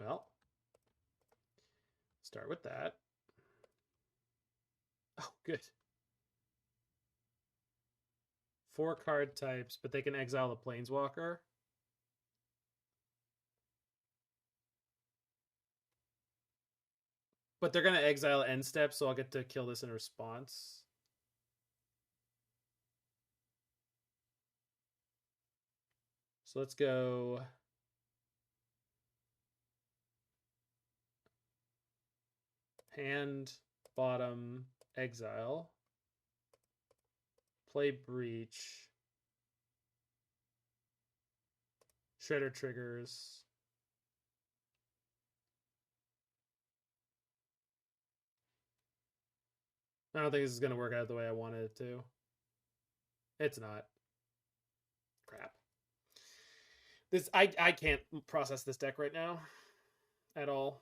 Well, start with that. Oh, good. 4 card types, but they can exile a Planeswalker. But they're going to exile end step, so I'll get to kill this in response. So let's go. Hand, bottom, exile. Play Breach. Shredder triggers. I don't think this is going to work out the way I wanted it to. It's not. Crap. I can't process this deck right now at all.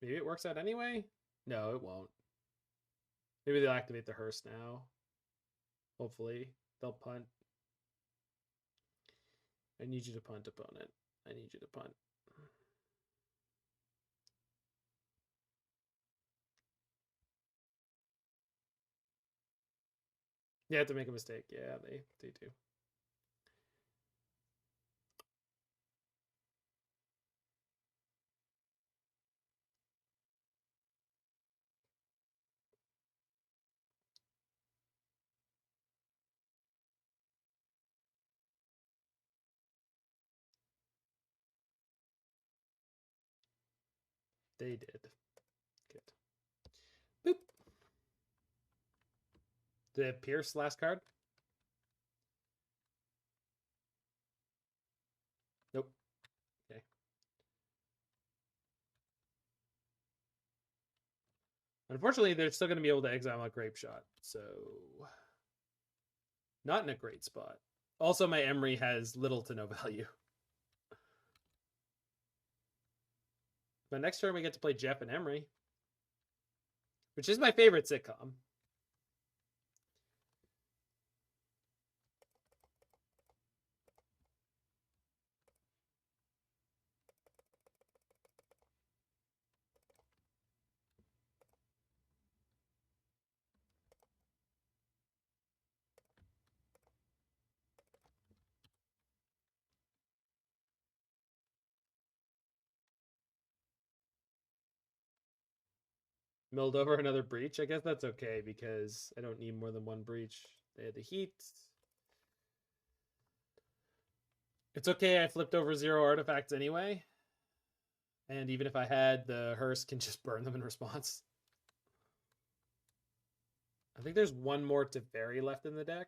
Maybe it works out anyway? No, it won't. Maybe they'll activate the hearse now. Hopefully. They'll punt. I need you to punt, opponent. I need you to punt. You have to make a mistake. Yeah, they do. They did. Good. Boop. Did they have Pierce last card? Nope. Okay. Unfortunately, they're still going to be able to exile my Grapeshot, so not in a great spot. Also, my Emry has little to no value. But next turn we get to play Jeff and Emry, which is my favorite sitcom. Milled over another breach. I guess that's okay because I don't need more than one breach. They had the heat. It's okay, I flipped over 0 artifacts anyway. And even if I had, the hearse can just burn them in response. I think there's one more Teferi left in the deck.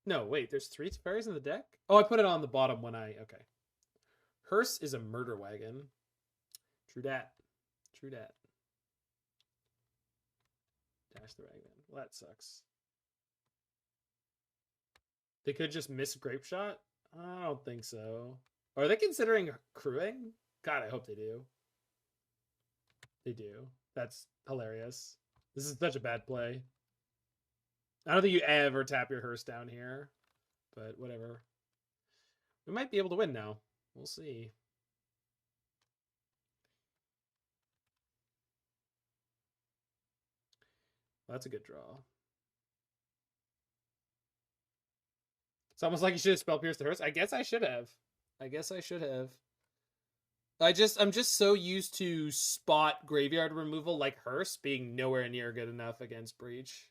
No, wait, there's 3 Teferis in the deck? Oh, I put it on the bottom when I... Okay. Hearse is a murder wagon. True dat. True dat. Dash the Ragavan. Well, that sucks. They could just miss Grapeshot? I don't think so. Are they considering crewing? God, I hope they do. They do. That's hilarious. This is such a bad play. I don't think you ever tap your hearse down here, but whatever. We might be able to win now. We'll see. Well, that's a good draw. It's almost like you should have spell pierced the hearse. I guess I should have. I'm just so used to spot graveyard removal like hearse being nowhere near good enough against breach.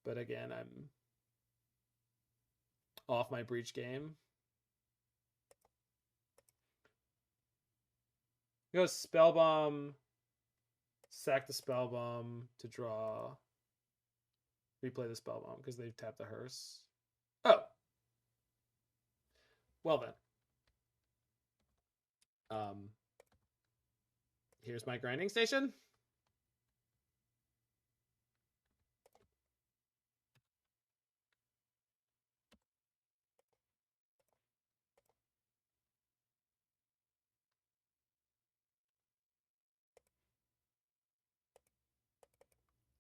But again, I'm off my breach game. Go Spellbomb, sack the Spellbomb to draw. Replay the Spellbomb because they've tapped the hearse. Oh. Well then. Here's my grinding station.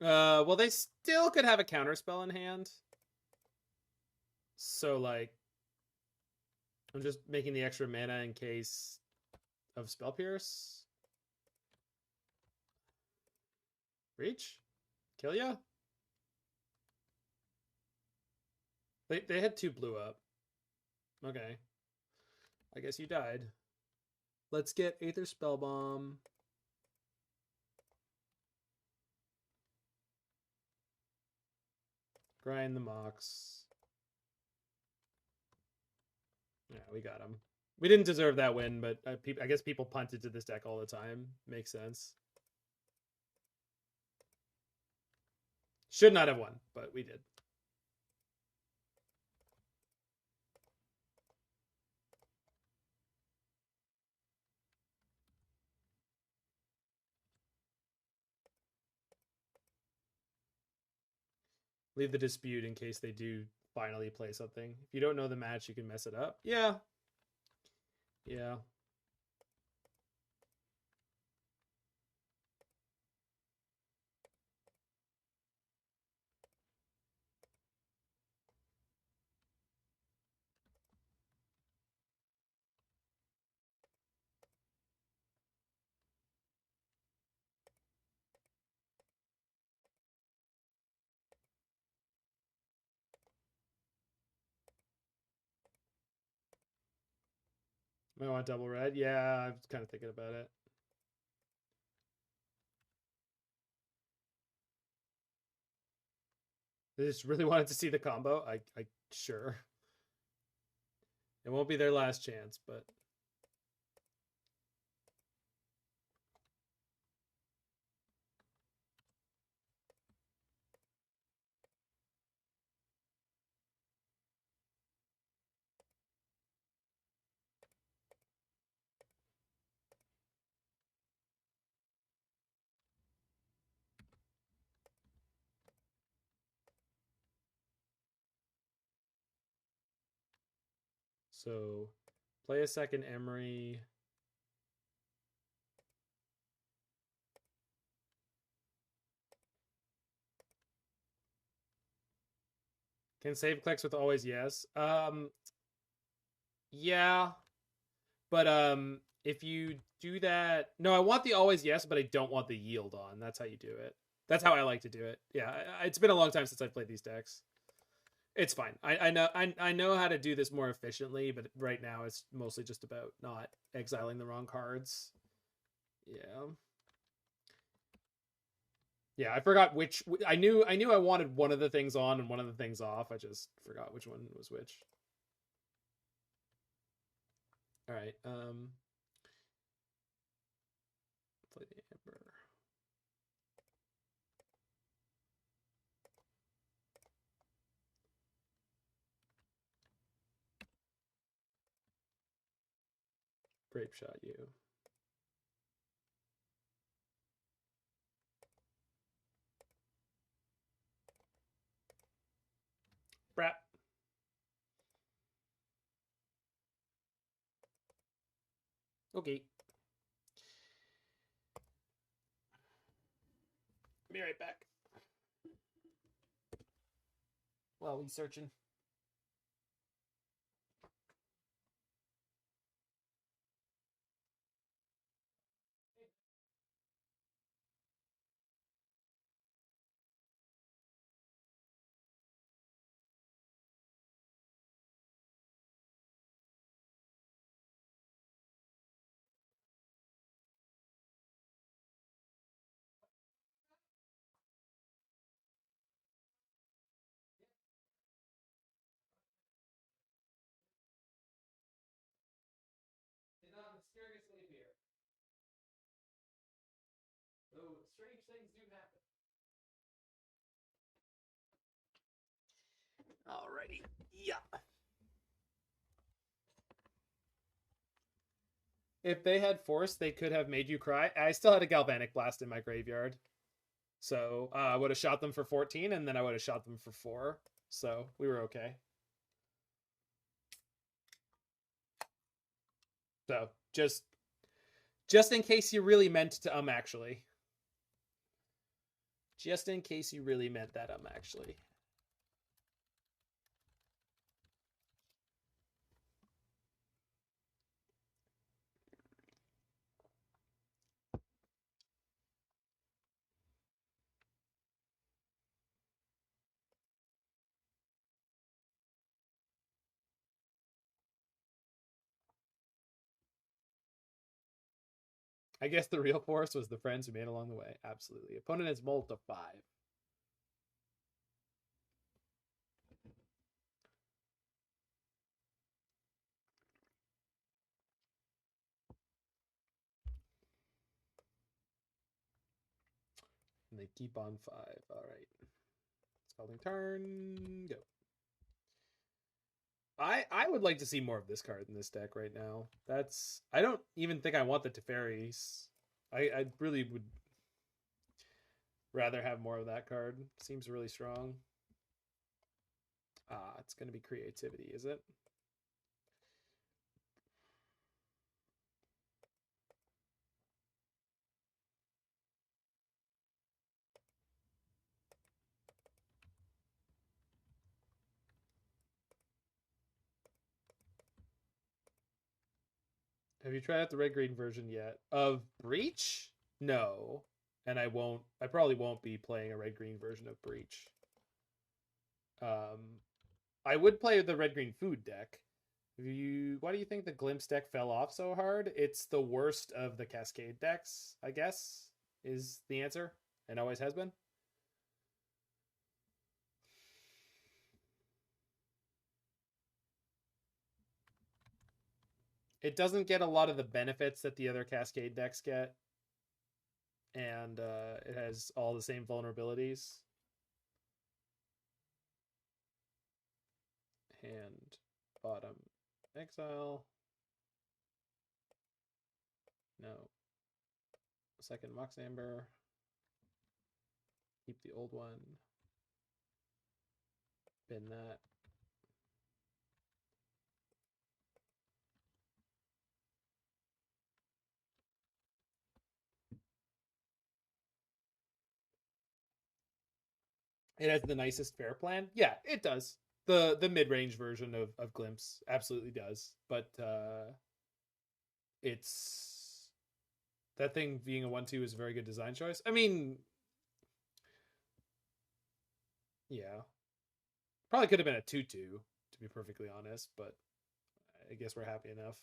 Well, they still could have a counterspell in hand. So, like, I'm just making the extra mana in case of Spell Pierce. Reach? Kill ya? They had 2 blue up. Okay. I guess you died. Let's get Aether Spellbomb. Grind the Mox. Yeah, we got him. We didn't deserve that win, but I guess people punted to this deck all the time. Makes sense. Should not have won, but we did. Leave the dispute in case they do finally play something. If you don't know the match, you can mess it up. Yeah. Yeah. I want double red. Yeah, I was kind of thinking about it. They just really wanted to see the combo. I sure. It won't be their last chance, but so play a second Emry. Can save clicks with always yes. Yeah. But if you do that, no, I want the always yes, but I don't want the yield on. That's how you do it. That's how I like to do it. Yeah, it's been a long time since I've played these decks. It's fine. I know how to do this more efficiently, but right now it's mostly just about not exiling the wrong cards. Yeah. Yeah, I forgot which. I knew I wanted one of the things on and one of the things off. I just forgot which one was which. All right. Play the Amber. Grapeshot you. Brap. Okay. Be right back. While we searching. Did not mysteriously appear. Though strange things do happen. Alrighty. Yeah. If they had force, they could have made you cry. I still had a Galvanic Blast in my graveyard. So I would have shot them for 14, and then I would have shot them for 4. So we were okay. So just in case you really meant to actually. Just in case you really meant that actually. I guess the real force was the friends who made along the way. Absolutely. Opponent is mold to 5. And they keep on 5. All right. Scalding Tarn. Go. I would like to see more of this card in this deck right now. I don't even think I want the Teferis. I really would rather have more of that card. Seems really strong. It's going to be creativity, is it? Have you tried out the red-green version yet? Of Breach? No. And I won't. I probably won't be playing a red-green version of Breach. I would play the red-green food deck. Why do you think the Glimpse deck fell off so hard? It's the worst of the Cascade decks, I guess, is the answer. And always has been. It doesn't get a lot of the benefits that the other Cascade decks get. And it has all the same vulnerabilities. Hand, bottom, exile. No. Second Mox Amber. Keep the old one. Bin that. It has the nicest fair plan. Yeah, it does. The mid-range version of Glimpse absolutely does. But it's that thing being a 1/2 is a very good design choice. I mean, yeah. Probably could have been a 2-2, to be perfectly honest, but I guess we're happy enough.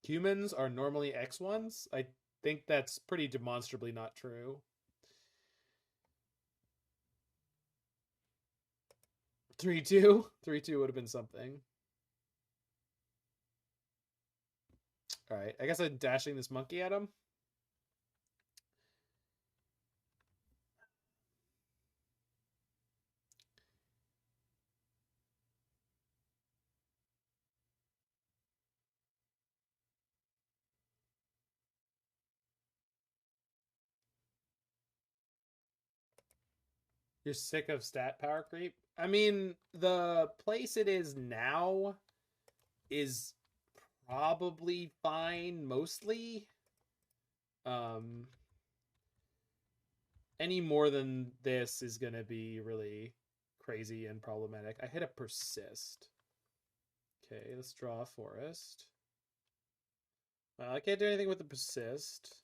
Humans are normally X1s? I think that's pretty demonstrably not true. 3-2? 3-2 would have been something. Alright, I guess I'm dashing this monkey at him. You're sick of stat power creep? I mean, the place it is now is probably fine, mostly. Any more than this is going to be really crazy and problematic. I hit a persist. Okay, let's draw a forest. Well, I can't do anything with the persist,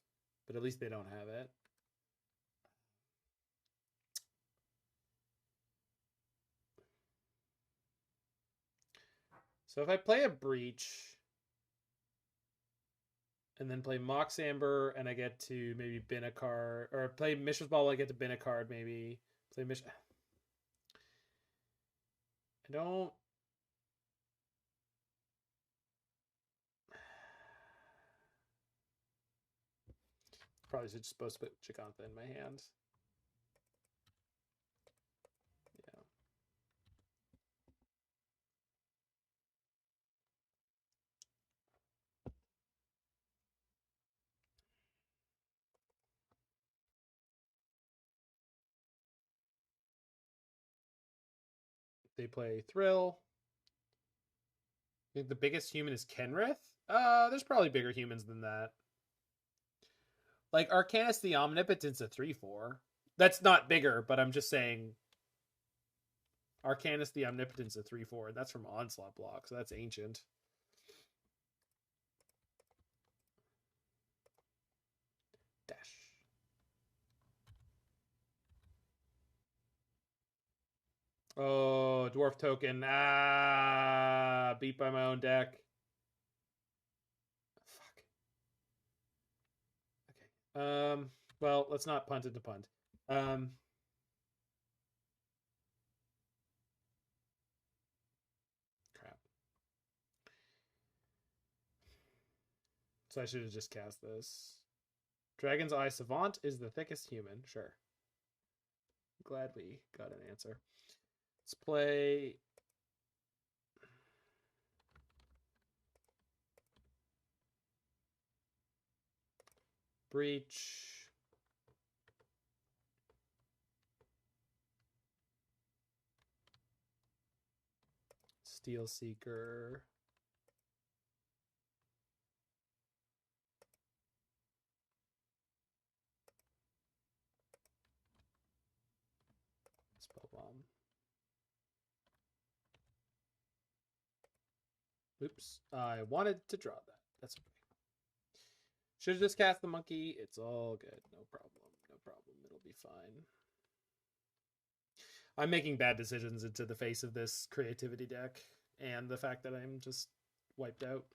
but at least they don't have it. So if I play a Breach and then play Mox Amber and I get to maybe bin a card, or play Mishra's Bauble, I get to bin a card maybe. Play Mishra. I don't... Probably should just supposed to put Jegantha in my hand. Yeah. They play Thrill. I think the biggest human is Kenrith? There's probably bigger humans than that. Like, Arcanus the Omnipotent's a 3-4. That's not bigger, but I'm just saying Arcanus the Omnipotent's a 3-4. That's from Onslaught block, so that's ancient. Dash. Oh, Dwarf Token. Beat by my own deck. Fuck. Okay. Well, let's not punt into punt. Crap. So I should have just cast this. Dragon's Eye Savant is the thickest human. Sure. Glad we got an answer. Let's play... Breach. Steelseeker. Spellbomb. Oops. I wanted to draw that. That's okay. Should have just cast the monkey. It's all good. No problem. No problem. It'll be fine. I'm making bad decisions into the face of this creativity deck and the fact that I'm just wiped out.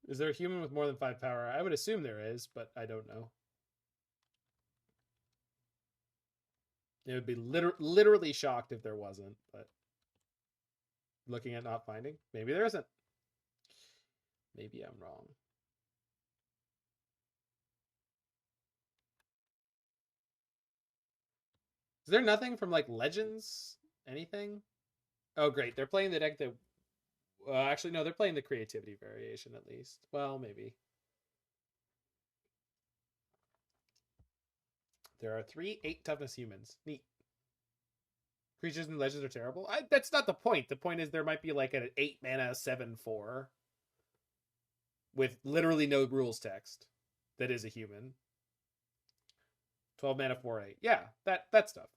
Is there a human with more than 5 power? I would assume there is, but I don't know. It would be literally shocked if there wasn't, but looking at not finding, maybe there isn't. Maybe I'm wrong. Is there nothing from like Legends? Anything? Oh, great. They're playing the deck that... actually, no, they're playing the creativity variation at least. Well, maybe. There are 3 8 toughness humans. Neat. Creatures and legends are terrible? That's not the point. The point is there might be like an 8 mana 7/4 with literally no rules text that is a human. 12 mana 4/8. Yeah, that stuff.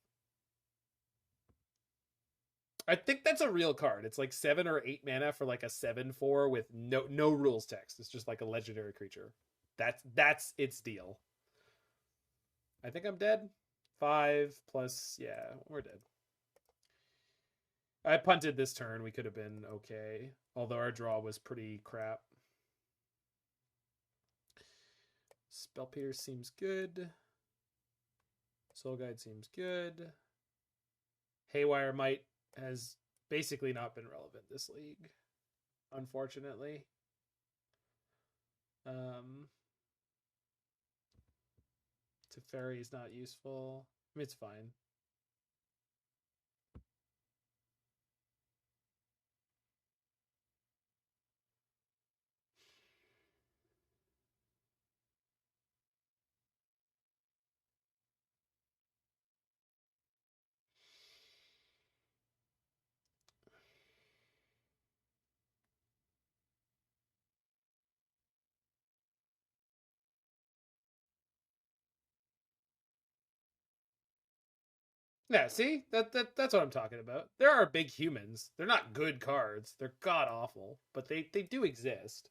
I think that's a real card. It's like 7 or 8 mana for like a 7/4 with no rules text. It's just like a legendary creature. That's its deal. I think I'm dead. 5 plus, yeah, we're dead. I punted this turn. We could have been okay, although our draw was pretty crap. Spell Pierce seems good. Soul Guide seems good. Haywire Mite has basically not been relevant this league, unfortunately. Teferi is not useful. I mean, it's fine. Yeah, see? That's what I'm talking about. There are big humans. They're not good cards. They're god awful, but they do exist.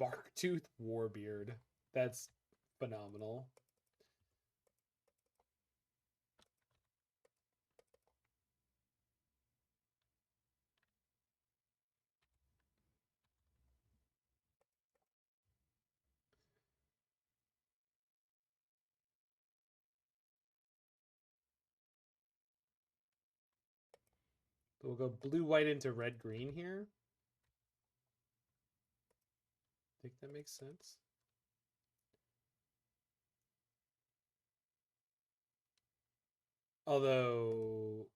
Barktooth Warbeard. That's phenomenal. We'll go blue-white into red-green here. I think that makes sense. Although,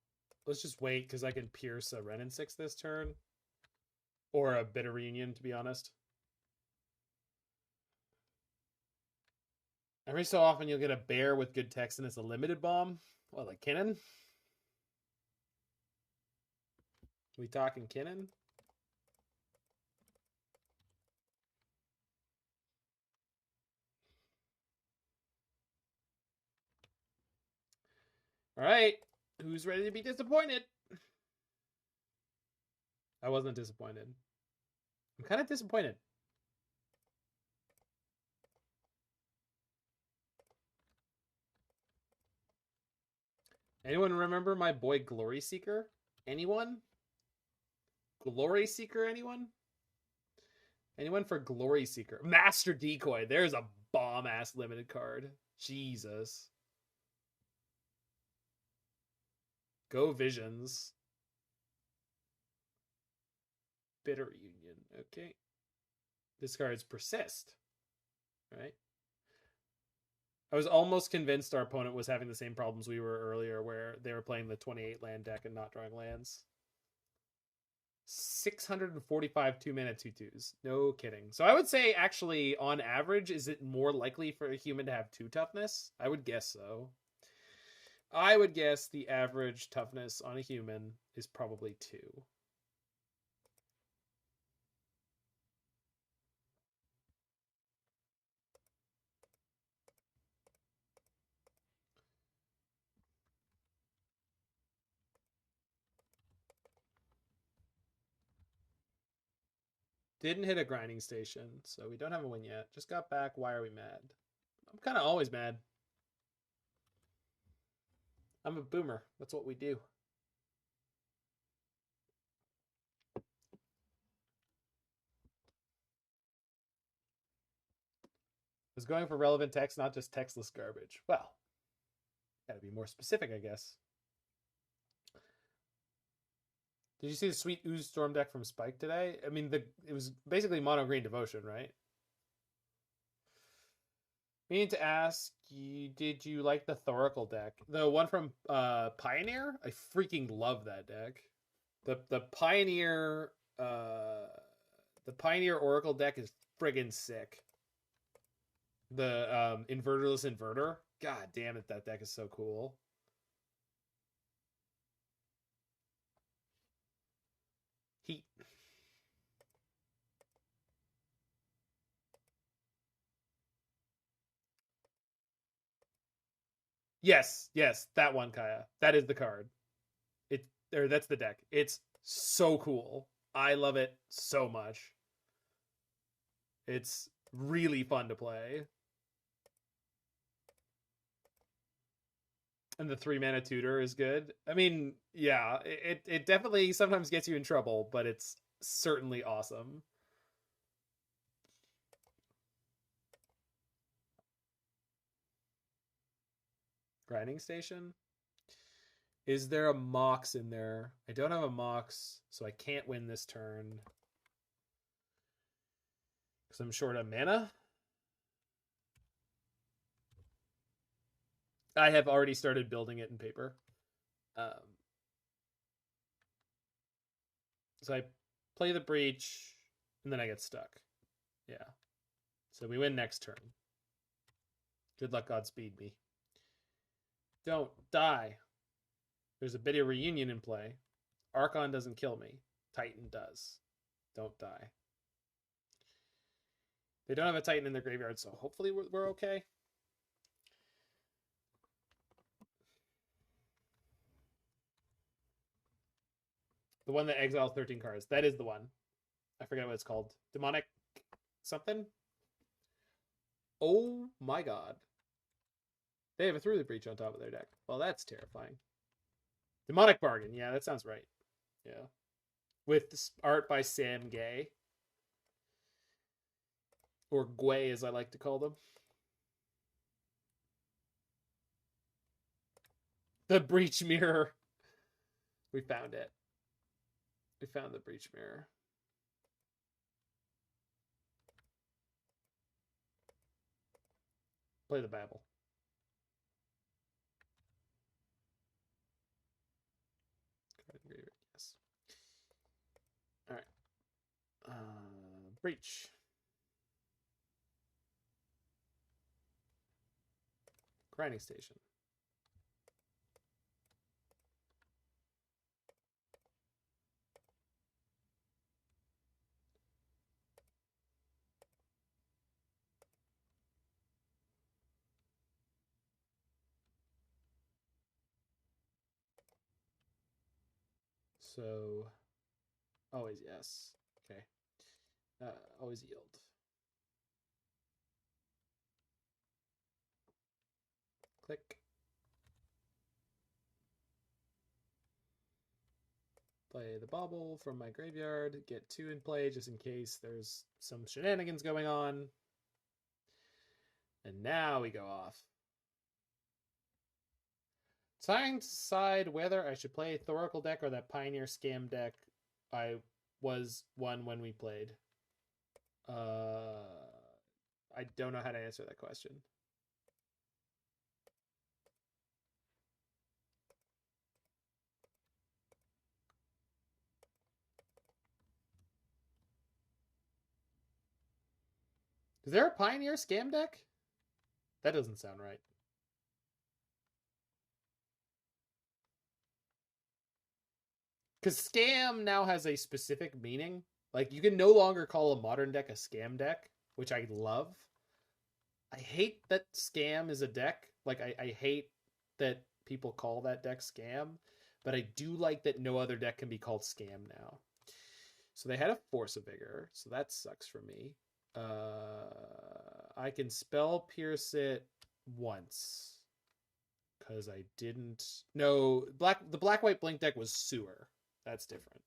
let's just wait because I can pierce a Ren and 6 this turn. Or a Bitter Reunion, to be honest. Every so often you'll get a bear with good text and it's a limited bomb. What, like Kinnan? We talking Kinnan? All right. Who's ready to be disappointed? I wasn't disappointed. I'm kind of disappointed. Anyone remember my boy Glory Seeker? Anyone? Glory Seeker, anyone? Anyone for Glory Seeker? Master Decoy. There's a bomb-ass limited card. Jesus. Go Visions. Bitter Union. Okay. This card's Persist. Right? I was almost convinced our opponent was having the same problems we were earlier, where they were playing the 28 land deck and not drawing lands. 645 2-mana 2/2s. No kidding. So I would say, actually, on average, is it more likely for a human to have 2 toughness? I would guess so. I would guess the average toughness on a human is probably 2. Didn't hit a grinding station, so we don't have a win yet. Just got back. Why are we mad? I'm kind of always mad. I'm a boomer. That's what we do. I was going for relevant text, not just textless garbage. Well, gotta be more specific, I guess. Did you see the sweet Ooze Storm deck from Spike today? I mean, it was basically mono green devotion, right? Meaning to ask you, did you like the Thoracle deck? The one from Pioneer? I freaking love that deck. The Pioneer Oracle deck is friggin' sick. The Inverterless Inverter. God damn it, that deck is so cool. Yes, that one, Kaya. That is the card. That's the deck. It's so cool. I love it so much. It's really fun to play. And the 3-mana tutor is good. I mean, yeah, it definitely sometimes gets you in trouble, but it's certainly awesome. Grinding Station? Is there a Mox in there? I don't have a Mox, so I can't win this turn. Because I'm short on mana. I have already started building it in paper. So I play the Breach, and then I get stuck. Yeah. So we win next turn. Good luck, Godspeed me. Don't die. There's a bit of reunion in play. Archon doesn't kill me. Titan does. Don't die. They don't have a Titan in their graveyard, so hopefully we're okay. The one that exiles 13 cards. That is the one. I forget what it's called. Demonic something? Oh my god. They have a Through the Breach on top of their deck. Well, that's terrifying. Demonic Bargain. Yeah, that sounds right. Yeah. With this art by Sam Gay. Or Gway, as I like to call them. The Breach Mirror. We found it. We found the Breach Mirror. Play the Bauble. Yes. All right. Breach. Grinding Station. So, always yes. Okay. Always yield. Click. Play the Bauble from my graveyard. Get 2 in play just in case there's some shenanigans going on. And now we go off. Trying to decide whether I should play a Thoracle deck or that Pioneer Scam deck I was one when we played. I don't know how to answer that question. Is there a Pioneer Scam deck? That doesn't sound right. Because Scam now has a specific meaning. Like, you can no longer call a modern deck a Scam deck, which I love. I hate that Scam is a deck. Like, I hate that people call that deck Scam, but I do like that no other deck can be called Scam now. So they had a Force of Vigor, so that sucks for me. I can Spell Pierce it once. Because I didn't... No, the Black-White Blink deck was Sewer. That's different.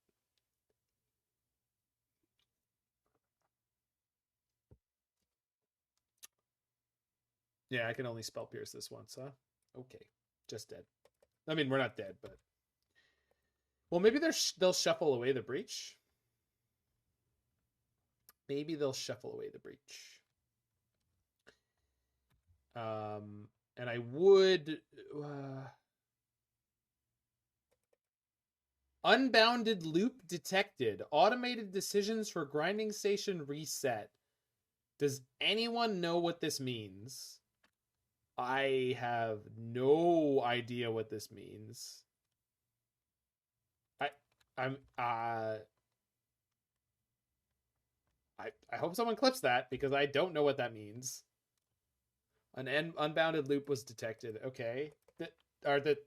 Yeah, I can only Spell Pierce this once, huh? Okay, just dead. I mean, we're not dead, but... Well, maybe they'll shuffle away the Breach. Maybe they'll shuffle away the Breach. And I would... Unbounded Loop detected. Automated decisions for Grinding Station reset. Does anyone know what this means? I have no idea what this means. I hope someone clips that because I don't know what that means. An unbounded loop was detected. Okay. Are the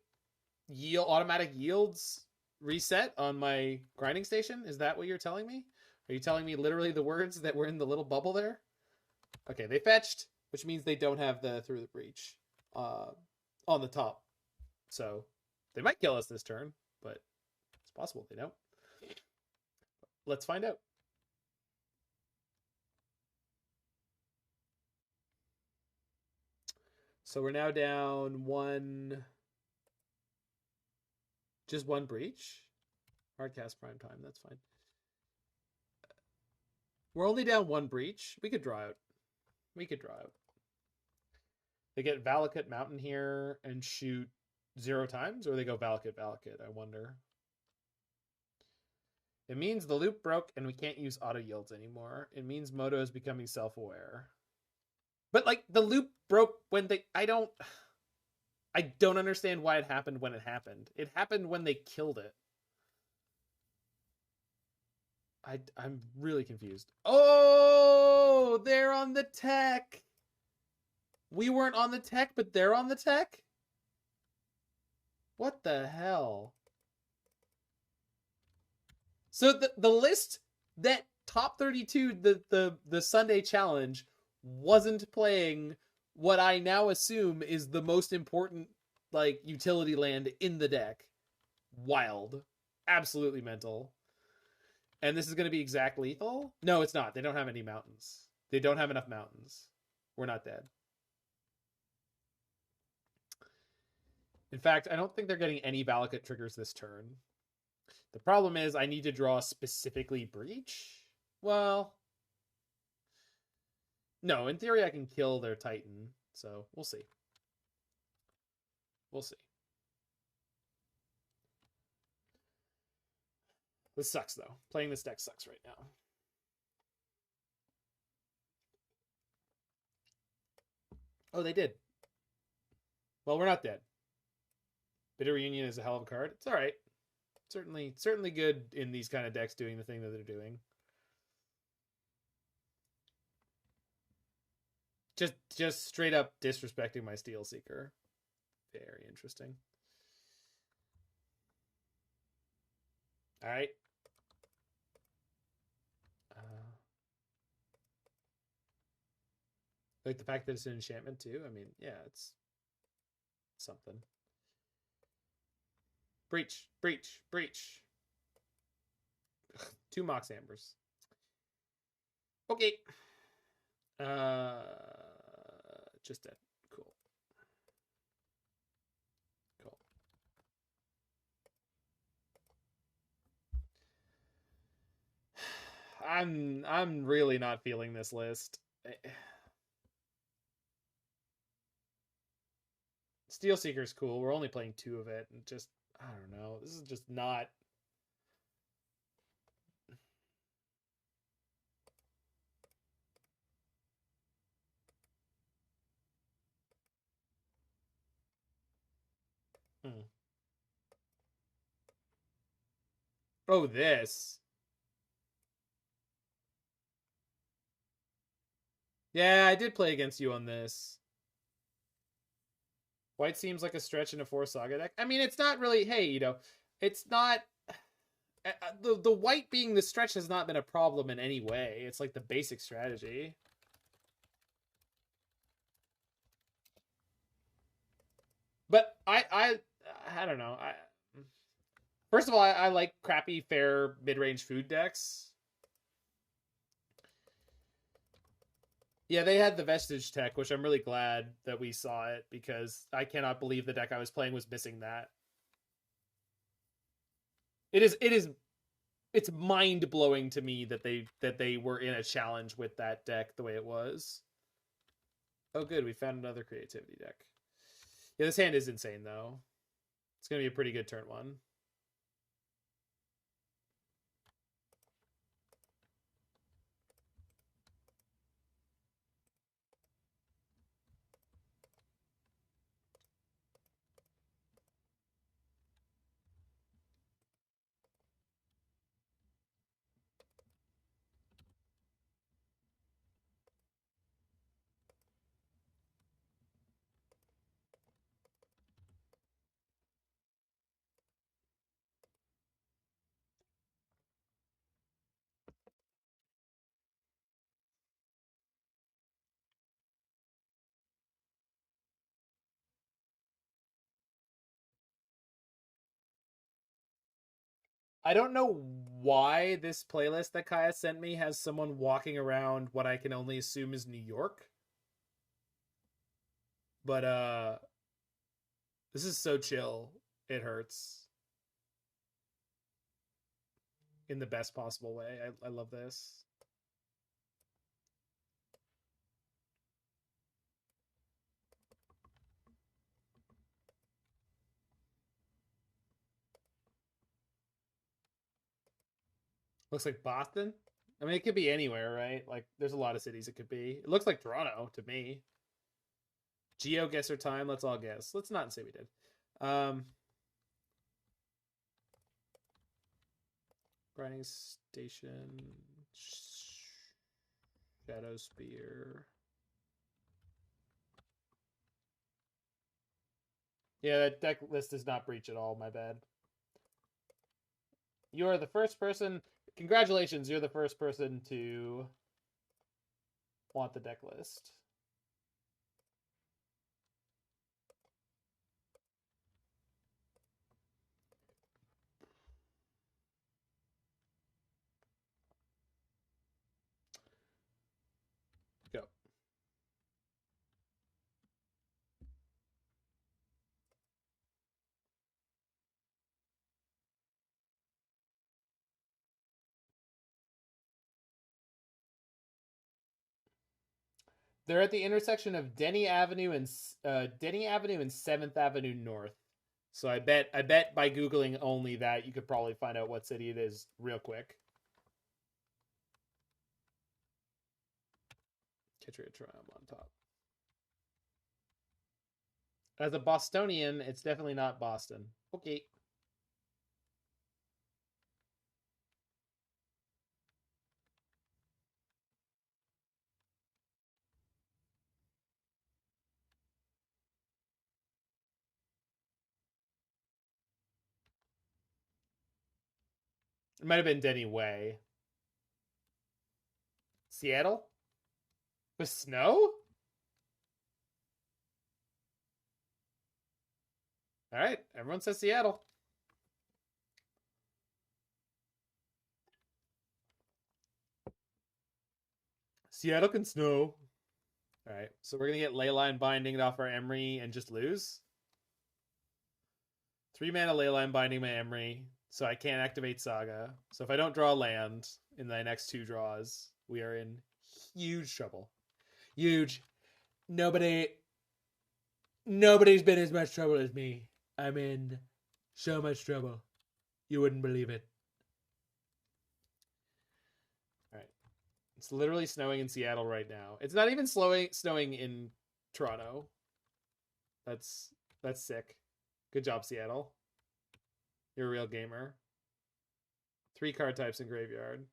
automatic yields reset on my grinding station? Is that what you're telling me? Are you telling me literally the words that were in the little bubble there? Okay, they fetched, which means they don't have the Through the Breach on the top. So they might kill us this turn, but it's possible they don't. Let's find out. So we're now down just one breach. Hardcast prime time, that's fine. We're only down one breach. We could draw out. They get Valakut Mountain here and shoot 0 times, or they go Valakut, I wonder. It means the loop broke and we can't use auto yields anymore. It means Moto is becoming self-aware. But like the loop broke when I don't understand why it happened when it happened. It happened when they killed it. I'm really confused. Oh, they're on the tech. We weren't on the tech, but they're on the tech? What the hell? So the list that top 32, the Sunday challenge, wasn't playing what I now assume is the most important like utility land in the deck. Wild. Absolutely mental. And this is going to be exact lethal? No, it's not. They don't have any mountains. They don't have enough mountains. We're not dead. In fact, I don't think they're getting any Valakut triggers this turn. The problem is I need to draw specifically Breach. Well, no, in theory I can kill their Titan. So we'll see. We'll see. This sucks, though. Playing this deck sucks right now. Oh, they did. Well, we're not dead. Bitter Reunion is a hell of a card. It's all right. Certainly good in these kind of decks doing the thing that they're doing. Just straight up disrespecting my Steelseeker. Very interesting. All right. Like the fact that it's an enchantment too. I mean, yeah, it's something. Breach. 2 Mox Ambers. Okay. Just dead. Cool. I'm really not feeling this list. Steelseeker's cool. We're only playing 2 of it, and just I don't know. This is just not. Oh, this. Yeah, I did play against you on this. White seems like a stretch in a 4 Saga deck. I mean, it's not really. Hey, it's not. The white being the stretch has not been a problem in any way. It's like the basic strategy. But I don't know. First of all, I like crappy, fair, mid-range food decks. Yeah, they had the Vestige tech, which I'm really glad that we saw it, because I cannot believe the deck I was playing was missing that. It's mind-blowing to me that they were in a challenge with that deck the way it was. Oh, good, we found another creativity deck. Yeah, this hand is insane, though. It's going to be a pretty good turn 1. I don't know why this playlist that Kaya sent me has someone walking around what I can only assume is New York. But this is so chill. It hurts. In the best possible way. I love this. Looks like Boston. I mean, it could be anywhere, right? Like, there's a lot of cities it could be. It looks like Toronto to me. Geo guesser time. Let's all guess. Let's not say we did. Grinding Station. Shadowspear. Yeah, that deck list does not breach at all. My bad. You are the first person. Congratulations, you're the first person to want the deck list. Go. They're at the intersection of Denny Avenue and 7th Avenue North. So I bet by Googling only that you could probably find out what city it is real quick. Kitchener Triumph on top. As a Bostonian, it's definitely not Boston. Okay. It might have been Denny Way. Seattle? With snow? All right, everyone says Seattle. Seattle can snow. All right, so we're going to get Leyline Binding off our Emry and just lose? 3 mana Leyline Binding my Emry, so I can't activate Saga. So if I don't draw land in the next 2 draws, we are in huge trouble. Huge. Nobody's been as much trouble as me. I'm in so much trouble. You wouldn't believe it. All right. It's literally snowing in Seattle right now. It's not even snowing in Toronto. That's sick. Good job, Seattle. You're a real gamer. 3 card types in graveyard.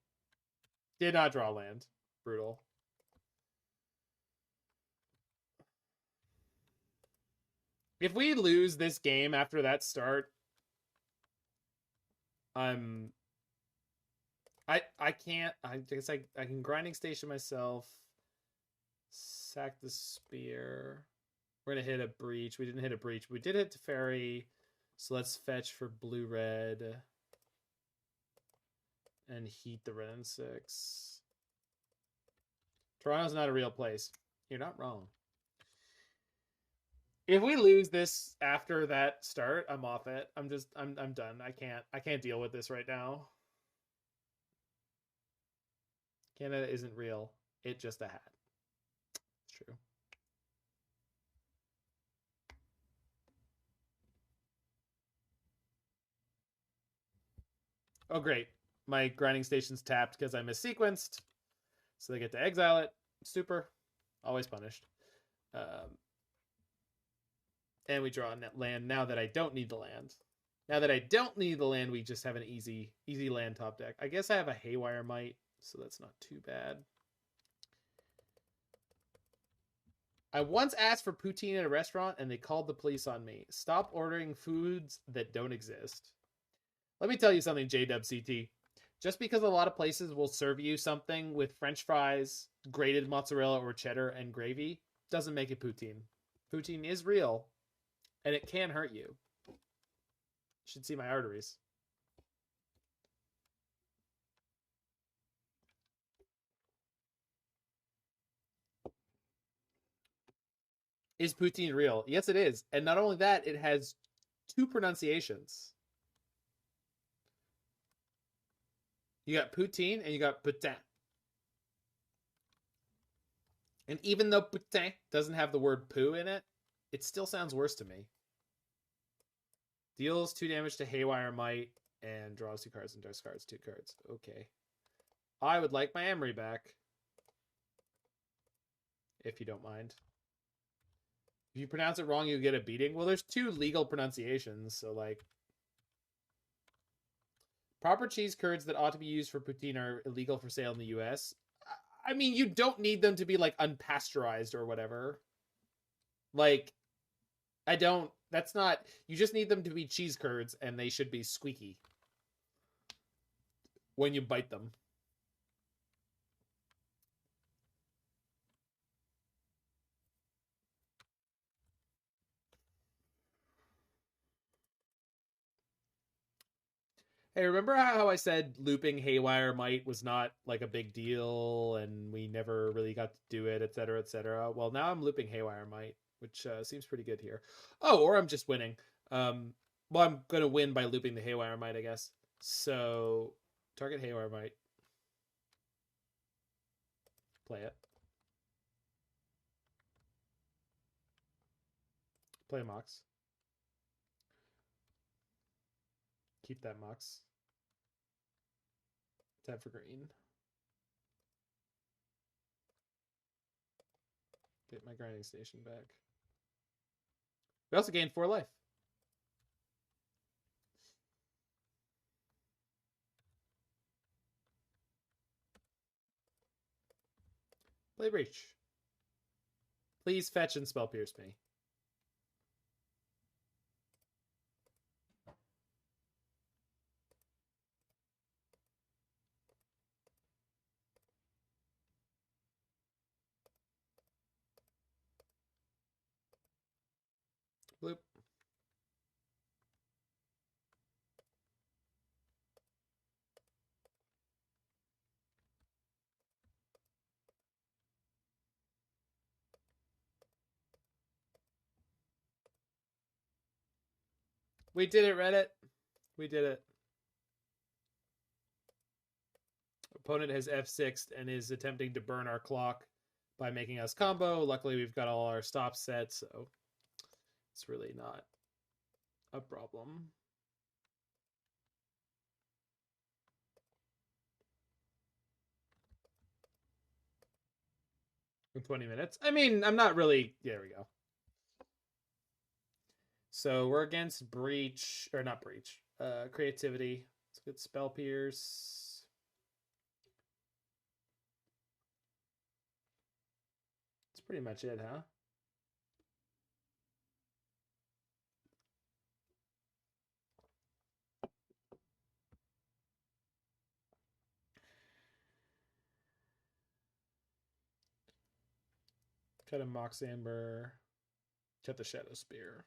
Did not draw land. Brutal. If we lose this game after that start, I can't. I guess I can grinding station myself. Sack the spear. We're gonna hit a breach. We didn't hit a breach. We did hit Teferi. So let's fetch for blue-red. And heat the red and 6. Toronto's not a real place. You're not wrong. If we lose this after that start, I'm off it. I'm done. I can't deal with this right now. Canada isn't real. It's just a hat. It's true. Oh, great. My grinding station's tapped because I missequenced. So they get to exile it. Super. Always punished. And we draw a land now that I don't need the land. Now that I don't need the land, we just have an easy land top deck. I guess I have a Haywire Mite, so that's not too bad. I once asked for poutine at a restaurant and they called the police on me. Stop ordering foods that don't exist. Let me tell you something, JWCT. Just because a lot of places will serve you something with French fries, grated mozzarella or cheddar, and gravy, doesn't make it poutine. Poutine is real, and it can hurt you. You should see my arteries. Is poutine real? Yes, it is. And not only that, it has 2 pronunciations. You got poutine and you got putain. And even though putain doesn't have the word poo in it, it still sounds worse to me. Deals 2 damage to Haywire Mite and draws 2 cards and discards 2 cards. Okay. I would like my Emry back. If you don't mind. If you pronounce it wrong, you get a beating. Well, there's 2 legal pronunciations, so like... Proper cheese curds that ought to be used for poutine are illegal for sale in the US. I mean, you don't need them to be, like, unpasteurized or whatever. Like, I don't... That's not... You just need them to be cheese curds, and they should be squeaky when you bite them. Hey, remember how I said looping Haywire Mite was not like a big deal and we never really got to do it, etc., etc.? Well, now I'm looping Haywire Mite, which seems pretty good here. Oh, or I'm just winning. Well, I'm going to win by looping the Haywire Mite, I guess. So, target Haywire Mite. Play it. Play Mox. Keep that Mox. Tap for green. Get my grinding station back. We also gained 4 life. Play Breach. Please fetch and spell pierce me. Bloop. We did it, Reddit. We did it. Opponent has F6'd and is attempting to burn our clock by making us combo. Luckily, we've got all our stops set, so it's really not a problem. In 20 minutes. I mean, I'm not really... There we go. So we're against Breach, or not Breach, Creativity. Let's get Spell Pierce. That's pretty much it, huh? Cut a Mox Amber. Cut the Shadowspear.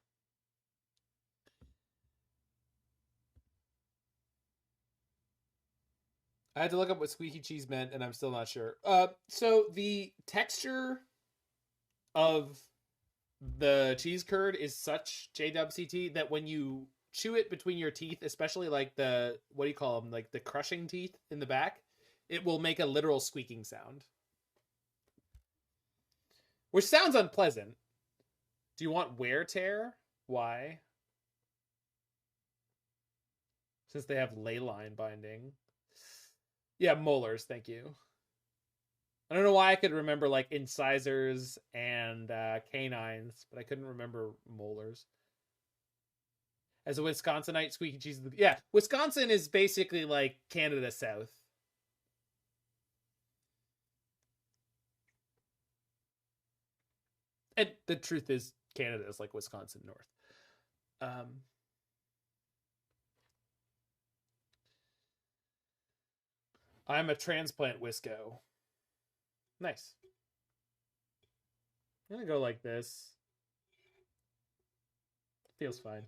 I had to look up what squeaky cheese meant, and I'm still not sure. So the texture of the cheese curd is such JWCT that when you chew it between your teeth, especially like the, what do you call them, like the crushing teeth in the back, it will make a literal squeaking sound. Which sounds unpleasant. Do you want wear tear? Why? Since they have ley line binding. Yeah, molars, thank you. I don't know why I could remember like incisors and canines, but I couldn't remember molars. As a Wisconsinite, squeaky cheese. Yeah, Wisconsin is basically like Canada South. And the truth is, Canada is like Wisconsin North. I'm a transplant Wisco. Nice. I'm gonna go like this. Feels fine.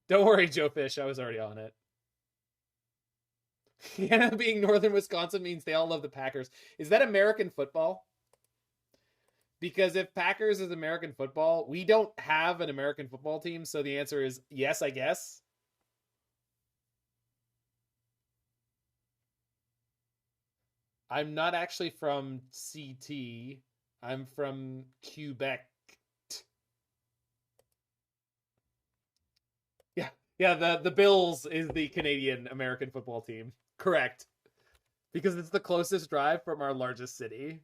Don't worry, Joe Fish. I was already on it. Canada being northern Wisconsin means they all love the Packers. Is that American football? Because if Packers is American football, we don't have an American football team, so the answer is yes, I guess. I'm not actually from CT. I'm from Quebec. Yeah, yeah. The Bills is the Canadian American football team. Correct, because it's the closest drive from our largest city.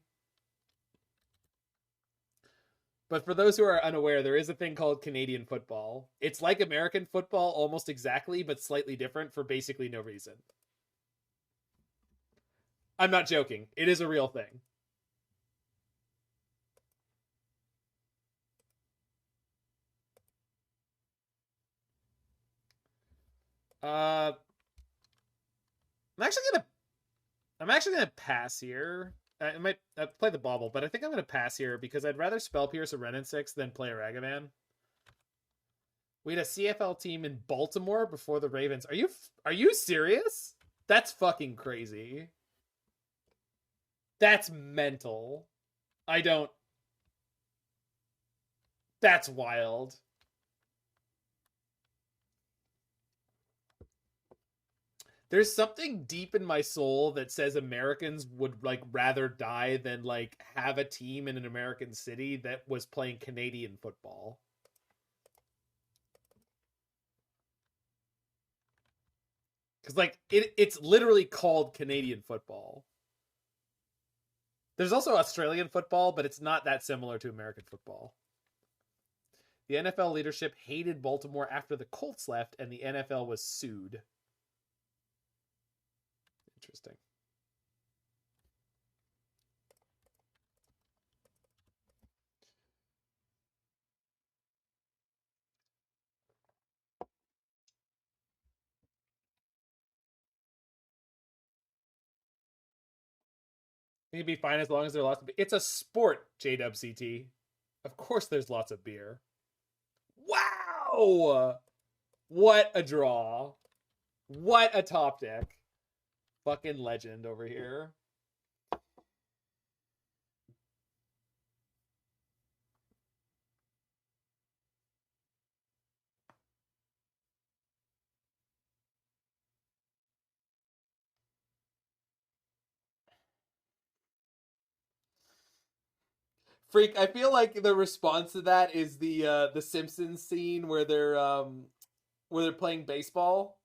But for those who are unaware, there is a thing called Canadian football. It's like American football almost exactly, but slightly different for basically no reason. I'm not joking. It is a real thing. Uh, I'm actually gonna pass here. I might play the Bauble, but I think I'm gonna pass here because I'd rather spell pierce a Renin 6 than play a Ragavan. We had a CFL team in Baltimore before the Ravens. Are you serious? That's fucking crazy. That's mental. I don't. That's wild. There's something deep in my soul that says Americans would like rather die than like have a team in an American city that was playing Canadian football. Because like it's literally called Canadian football. There's also Australian football, but it's not that similar to American football. The NFL leadership hated Baltimore after the Colts left, and the NFL was sued. Interesting. It'd be fine as long as there's lots of beer. It's a sport, JWCT. Of course there's lots of beer. Wow! What a draw. What a top deck. Fucking legend over here. Freak, I feel like the response to that is the Simpsons scene where they're playing baseball.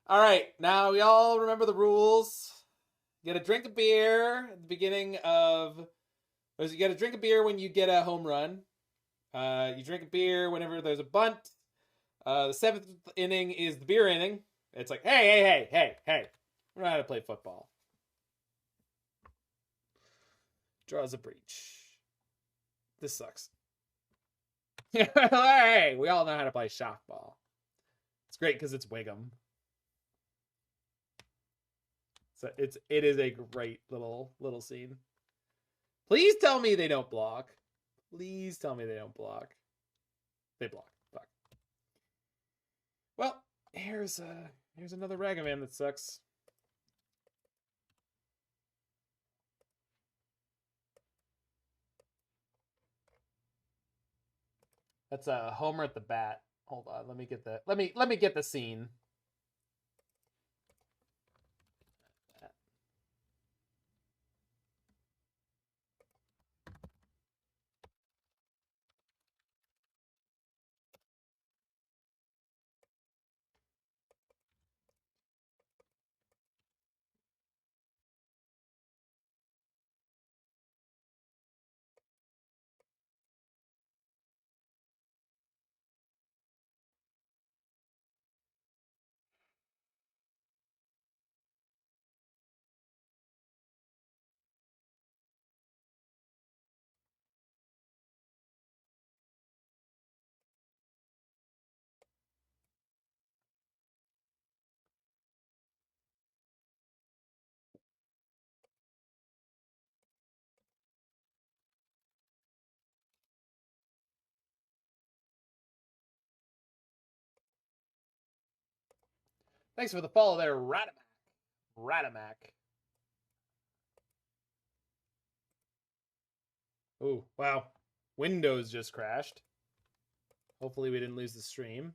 All right, now we all remember the rules. You get a drink of beer at the beginning of. You get a drink of beer when you get a home run. You drink a beer whenever there's a bunt. The seventh inning is the beer inning. It's like, hey. We know how to play football. Draws a breach. This sucks. Hey, we all know how to play softball. It's great because it's Wiggum. So it is a great little scene. Please tell me they don't block. Please tell me they don't block. They block. Fuck. Well, here's another Ragavan that sucks. That's a homer at the bat. Hold on, let me get the scene. Thanks for the follow there, Radamac. Oh, wow. Windows just crashed. Hopefully we didn't lose the stream.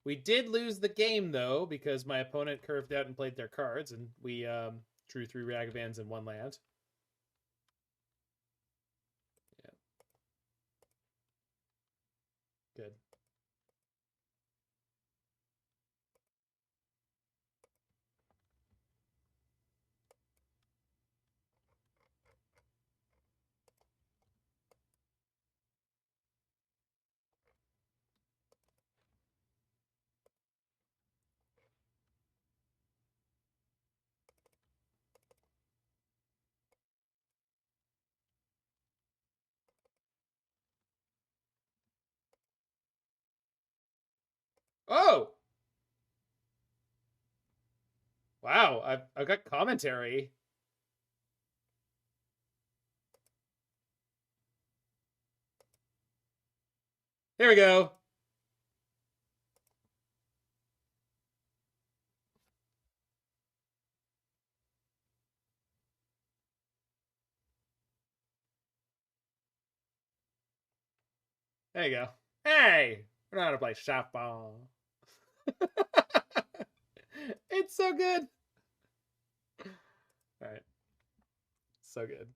We did lose the game, though, because my opponent curved out and played their cards, and we drew 3 Ragavans and 1 land. Yeah. Good. Oh! Wow, I've got commentary. Here we go. There you go. Hey! We're not gonna play shop ball. It's so good. Alright. So good.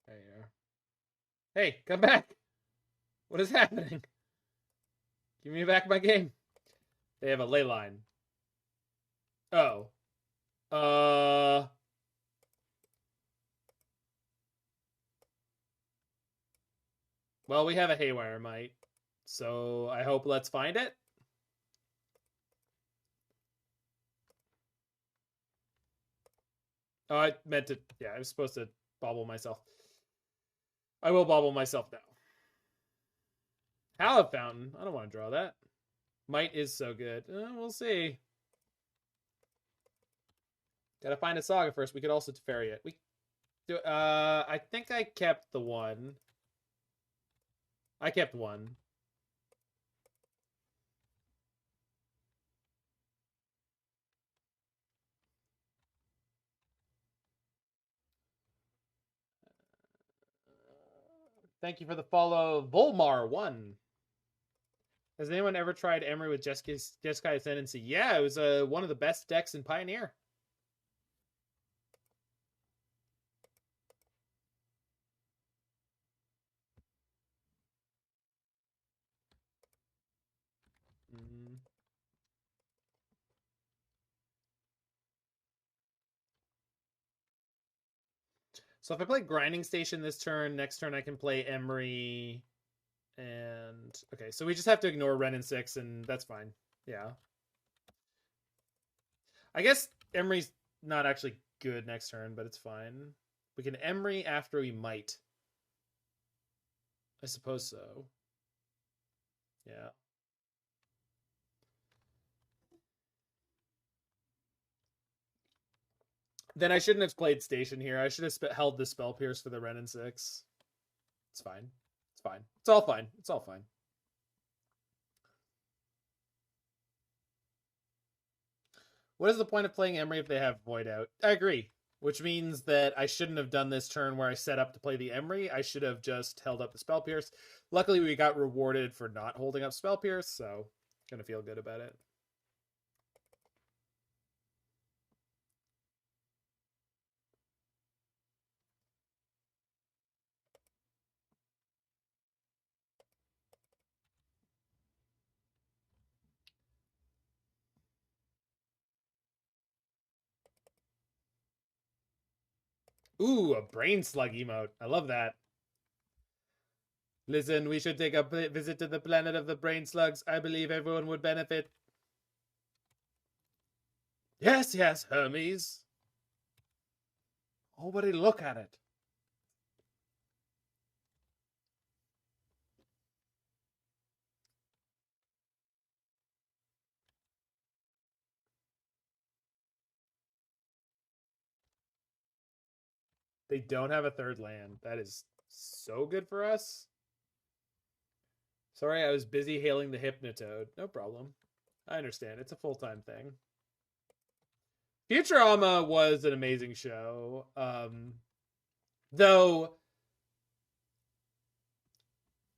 There you are. Hey, come back! What is happening? Give me back my game. They have a ley line. Oh. Well, we have a Haywire Mite, so I hope let's find it. Oh, I meant to... Yeah, I was supposed to bauble myself. I will bauble myself now. Hallowed Fountain. I don't want to draw that. Mite is so good. We'll see. Gotta find a Saga first. We could also Teferi it. I think I kept the one. I kept one. Thank you for the follow, Volmar1. Has anyone ever tried Emry with Jeskai Ascendancy? Yeah, it was one of the best decks in Pioneer. So if I play Grinding Station this turn, next turn I can play Emry. And okay, so we just have to ignore Wrenn and 6, and that's fine. Yeah. I guess Emry's not actually good next turn, but it's fine. We can Emry after we Mite. I suppose so. Yeah. Then I shouldn't have played Station here. I should have held the Spell Pierce for the Wrenn and 6. It's fine. It's fine. It's all fine. It's all fine. What is the point of playing Emry if they have Void out? I agree. Which means that I shouldn't have done this turn where I set up to play the Emry. I should have just held up the Spell Pierce. Luckily, we got rewarded for not holding up Spell Pierce, so gonna feel good about it. Ooh, a Brain Slug emote. I love that. Listen, we should take a visit to the planet of the Brain Slugs. I believe everyone would benefit. Yes, yes, Hermes. Oh, buddy, look at it. They don't have a third land. That is so good for us. Sorry, I was busy hailing the Hypnotoad. No problem. I understand. It's a full-time thing. Futurama was an amazing show. Though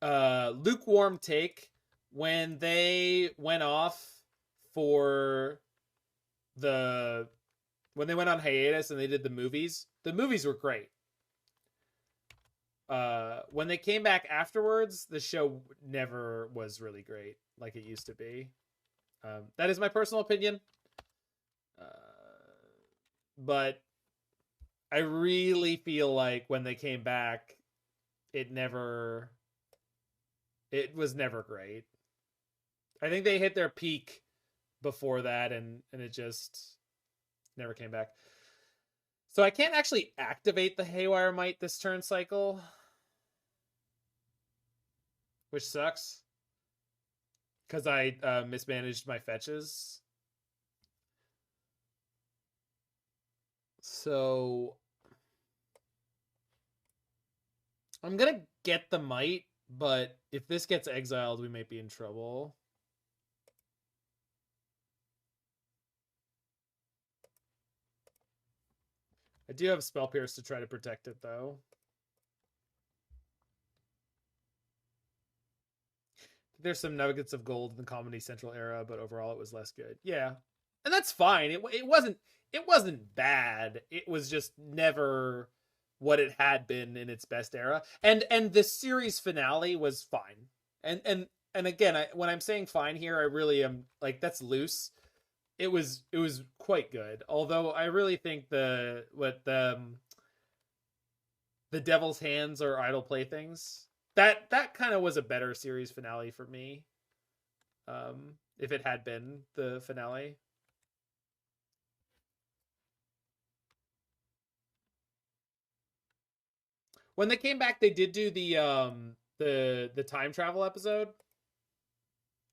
lukewarm take when they went off for when they went on hiatus and they did the movies were great. When they came back afterwards, the show never was really great like it used to be. That is my personal opinion. But I really feel like when they came back, it was never great. I think they hit their peak before that, and it just never came back. So I can't actually activate the Haywire Mite this turn cycle, which sucks because I mismanaged my fetches. So I'm gonna get the Mite, but if this gets exiled, we might be in trouble. I do have Spell Pierce to try to protect it, though. There's some nuggets of gold in the Comedy Central era, but overall it was less good. Yeah, and that's fine. It wasn't bad. It was just never what it had been in its best era. And the series finale was fine. And again, when I'm saying fine here, I really am like, that's loose. It was quite good. Although I really think the Devil's Hands or Idle Playthings, that kind of was a better series finale for me. If it had been the finale. When they came back, they did do the time travel episode.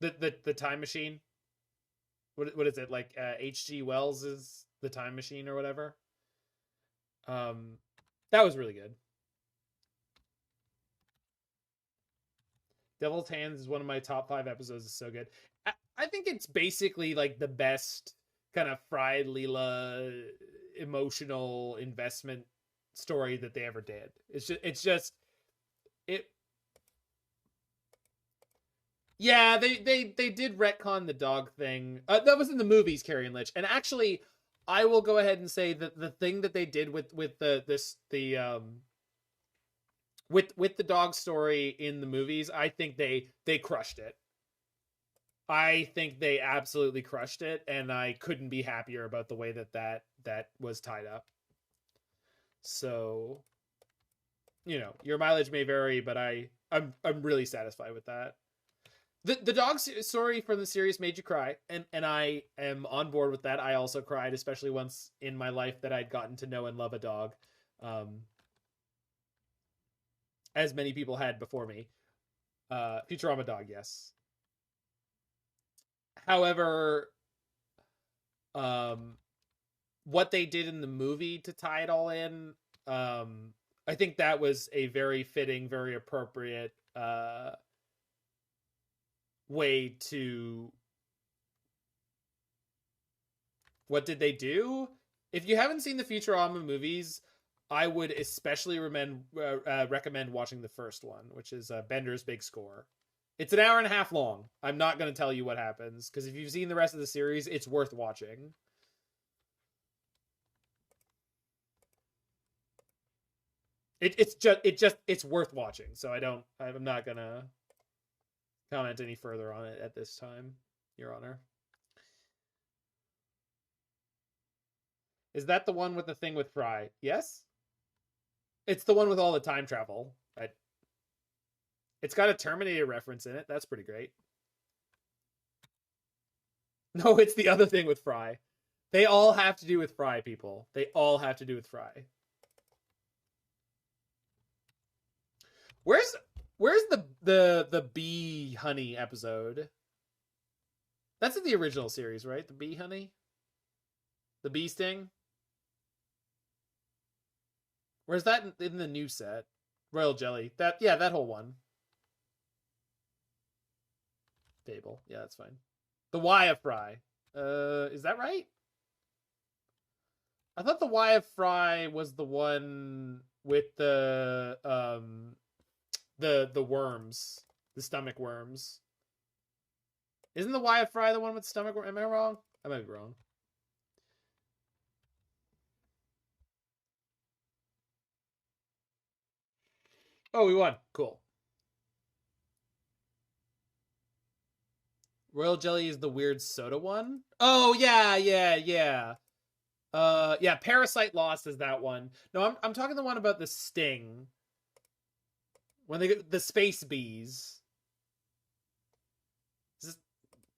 The time machine. What is it, like H.G. Wells is the time machine or whatever? That was really good. Devil's Hands is one of my top 5 episodes. It's so good. I think it's basically like the best kind of Fried Leela emotional investment story that they ever did. It's just yeah, they did retcon the dog thing. That was in the movies, Carrie and Lich. And actually, I will go ahead and say that the thing that they did with the dog story in the movies, I think they crushed it. I think they absolutely crushed it, and I couldn't be happier about the way that was tied up. So, your mileage may vary, but I'm really satisfied with that. The dog story from the series made you cry, and I am on board with that. I also cried, especially once in my life that I'd gotten to know and love a dog, as many people had before me. Futurama dog, yes. However, what they did in the movie to tie it all in, I think that was a very fitting, very appropriate way to... What did they do? If you haven't seen the Futurama movies, I would especially recommend watching the first one, which is Bender's Big Score. It's an hour and a half long. I'm not going to tell you what happens, because if you've seen the rest of the series, it's worth watching. It's worth watching. So I'm not going to comment any further on it at this time, Your Honor. Is that the one with the thing with Fry? Yes? It's the one with all the time travel. It's got a Terminator reference in it. That's pretty great. No, it's the other thing with Fry. They all have to do with Fry, people. They all have to do with Fry. Where's the bee honey episode? That's in the original series, right? The bee honey? The bee sting? Where's that in the new set? Royal Jelly. That whole one. Bauble. Yeah, that's fine. The Wire Fry. Is that right? I thought the Wire Fry was the one with the worms, the stomach worms. Isn't the Wire Fry the one with stomach worms? Am I wrong? I might be wrong. Oh, we won. Cool. Royal Jelly is the weird soda one? Oh, yeah. Yeah, Parasite Lost is that one. No, I'm talking the one about the sting. When they get the space bees.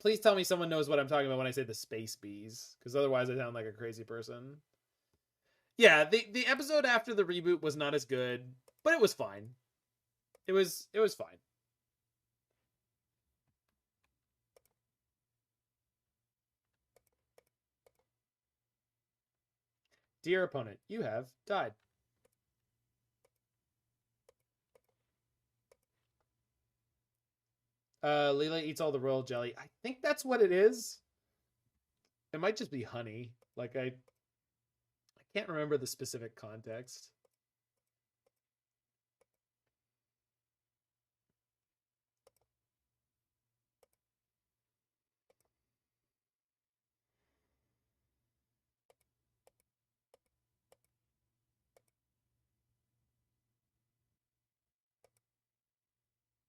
Please tell me someone knows what I'm talking about when I say the space bees, because otherwise I sound like a crazy person. Yeah, the episode after the reboot was not as good, but it was fine. It was fine. Dear opponent, you have died. Leela eats all the royal jelly. I think that's what it is. It might just be honey. Like I can't remember the specific context.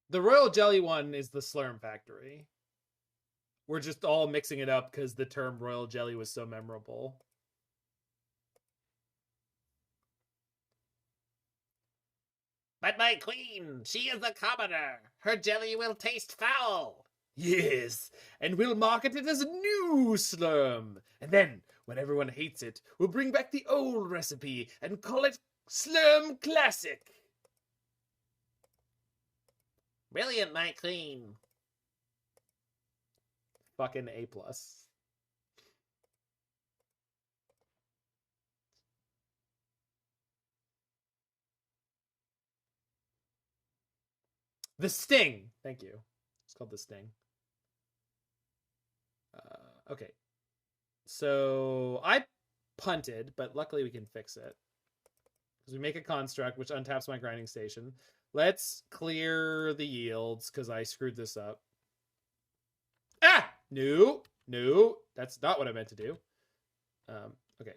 The royal jelly one is the Slurm Factory. We're just all mixing it up because the term royal jelly was so memorable. But my queen, she is a commoner. Her jelly will taste foul. Yes, and we'll market it as a new Slurm. And then, when everyone hates it, we'll bring back the old recipe and call it Slurm Classic. Brilliant, my queen. Fucking A+. The Sting. Thank you. It's called the Sting. Okay. So I punted, but luckily we can fix it. Because we make a construct, which untaps my grinding station. Let's clear the yields, because I screwed this up. Ah! No. That's not what I meant to do. Okay.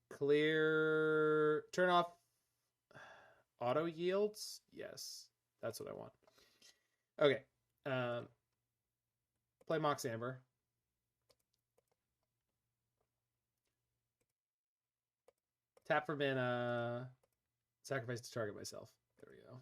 Clear. Turn off auto yields. Yes. That's what I want. Okay. Play Mox Amber. Tap for mana. Sacrifice to target myself. There we go.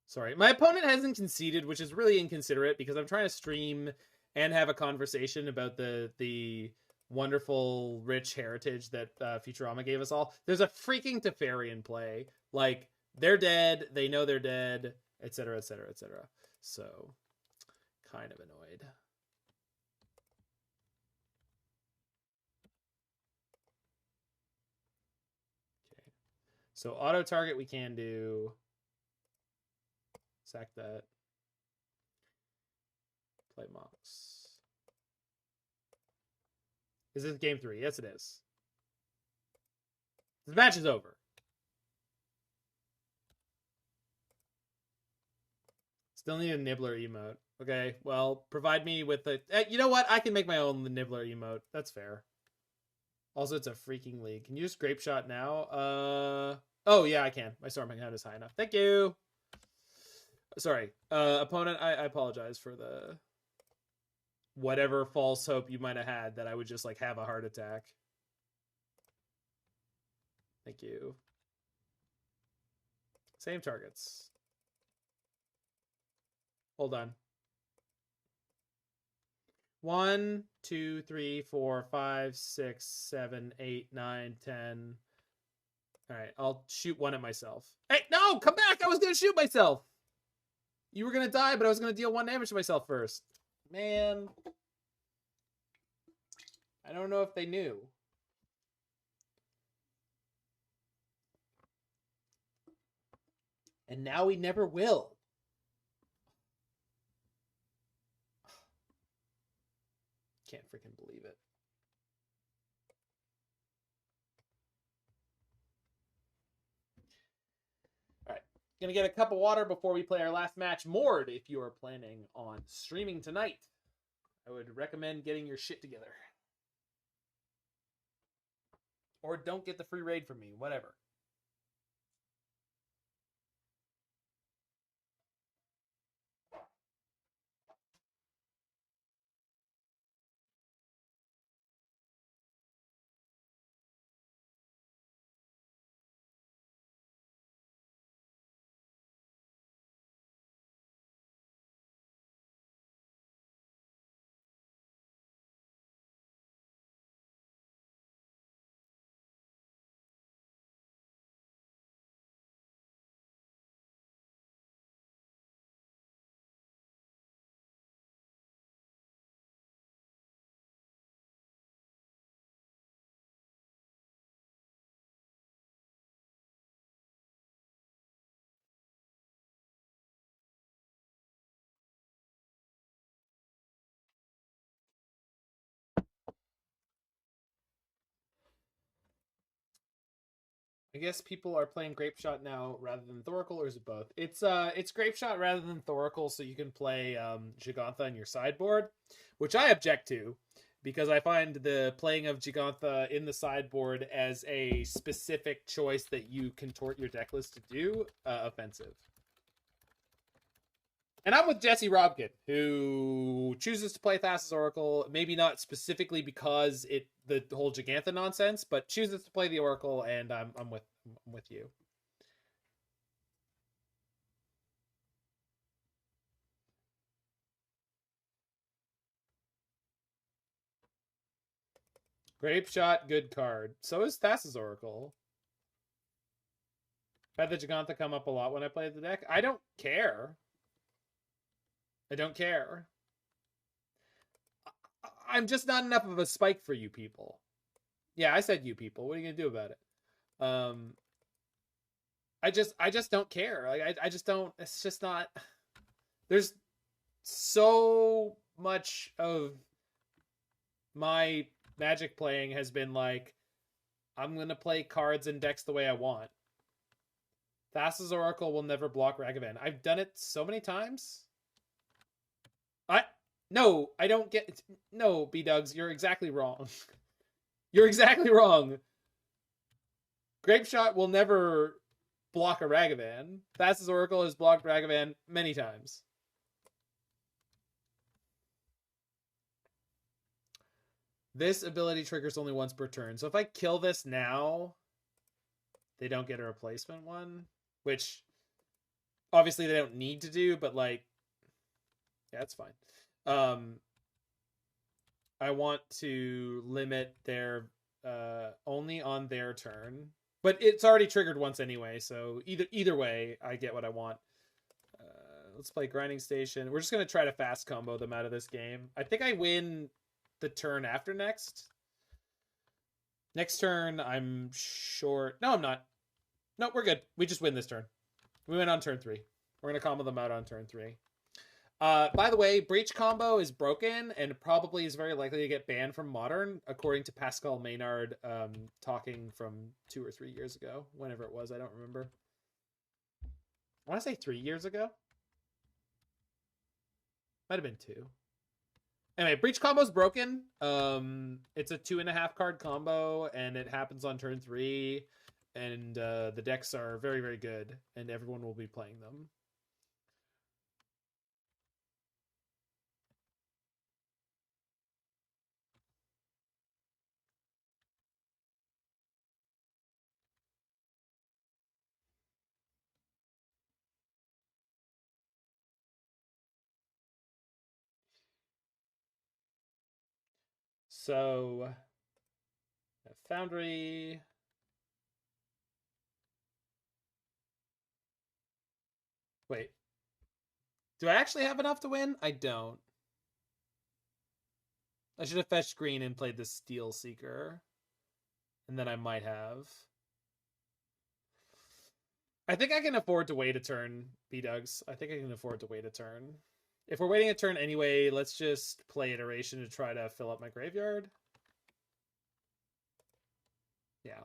Sorry. My opponent hasn't conceded, which is really inconsiderate because I'm trying to stream and have a conversation about the wonderful, rich heritage that Futurama gave us all. There's a freaking Teferi in play. Like, they're dead. They know they're dead, etc., etc., etc. So, kind of annoyed. Okay. So, auto target we can do. Sack that. Play Mox. Is this game 3? Yes, it is. This match is over. Still need a Nibbler emote. Okay, well, provide me with a... you know what? I can make my own Nibbler emote. That's fair. Also, it's a freaking league. Can you just Grapeshot now? Oh, yeah, I can. My storm count is high enough. Thank you! Sorry. Opponent, I apologize for the... whatever false hope you might have had that I would just, like, have a heart attack. Thank you. Same targets. Hold on. 1, 2, 3, 4, 5, 6, 7, 8, 9, 10. All right, I'll shoot one at myself. Hey, no, come back! I was gonna shoot myself. You were gonna die, but I was gonna deal 1 damage to myself first. Man, I don't know if they knew. And now we never will. Can't freaking believe it. All right. Gonna get a cup of water before we play our last match. Mord, if you are planning on streaming tonight, I would recommend getting your shit together. Or don't get the free raid from me, whatever. I guess people are playing Grapeshot now rather than Thoracle, or is it both? It's Grapeshot rather than Thoracle, so you can play Jegantha in your sideboard, which I object to, because I find the playing of Jegantha in the sideboard as a specific choice that you contort your deck list to do offensive. And I'm with Jesse Robkin, who chooses to play Thassa's Oracle, maybe not specifically because the whole Jegantha nonsense, but chooses to play the Oracle, and I'm with you. Grapeshot, good card. So is Thassa's Oracle. I've had the Jegantha come up a lot when I play the deck. I don't care. I don't care. I'm just not enough of a spike for you people. Yeah, I said you people. What are you gonna do about it? I just don't care. Like I just don't. It's just not. There's so much of my Magic playing has been like, I'm gonna play cards and decks the way I want. Thassa's Oracle will never block Ragavan. I've done it so many times. No, I don't get... No, B-Dugs, you're exactly wrong. You're exactly wrong. Grapeshot will never block a Ragavan. Thassa's Oracle has blocked Ragavan many times. This ability triggers only once per turn. So if I kill this now, they don't get a replacement one, which obviously they don't need to do, but like, yeah, it's fine. I want to limit their only on their turn, but it's already triggered once anyway, so either way I get what I want. Let's play Grinding Station. We're just gonna try to fast combo them out of this game. I think I win the turn after next. Next turn I'm short. No, I'm not. No, we're good. We just win this turn. We win on turn 3. We're gonna combo them out on turn 3. By the way, Breach combo is broken and probably is very likely to get banned from Modern, according to Pascal Maynard talking from 2 or 3 years ago. Whenever it was, I don't remember. I want to say 3 years ago. Might have been 2. Anyway, Breach combo's broken. It's a 2.5 card combo, and it happens on turn 3. And the decks are very, very good, and everyone will be playing them. So, Foundry. Wait. Do I actually have enough to win? I don't. I should have fetched green and played the Steelseeker. And then I might have. I think I can afford to wait a turn, B-Dugs. I think I can afford to wait a turn. If we're waiting a turn anyway, let's just play Iteration to try to fill up my graveyard. Yeah.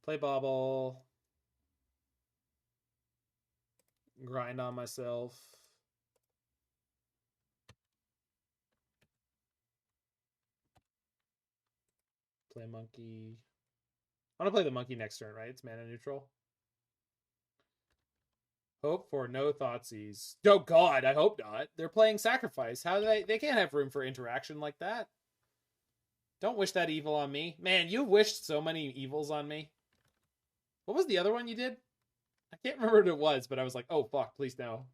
Play Bauble. Grind on myself. Play Monkey. I want to play the Monkey next turn, right? It's mana neutral. Hope for no Thoughtseize. Oh god, I hope not. They're playing Sacrifice. How do they can't have room for interaction like that. Don't wish that evil on me. Man, you wished so many evils on me. What was the other one you did? I can't remember what it was, but I was like, oh fuck, please no.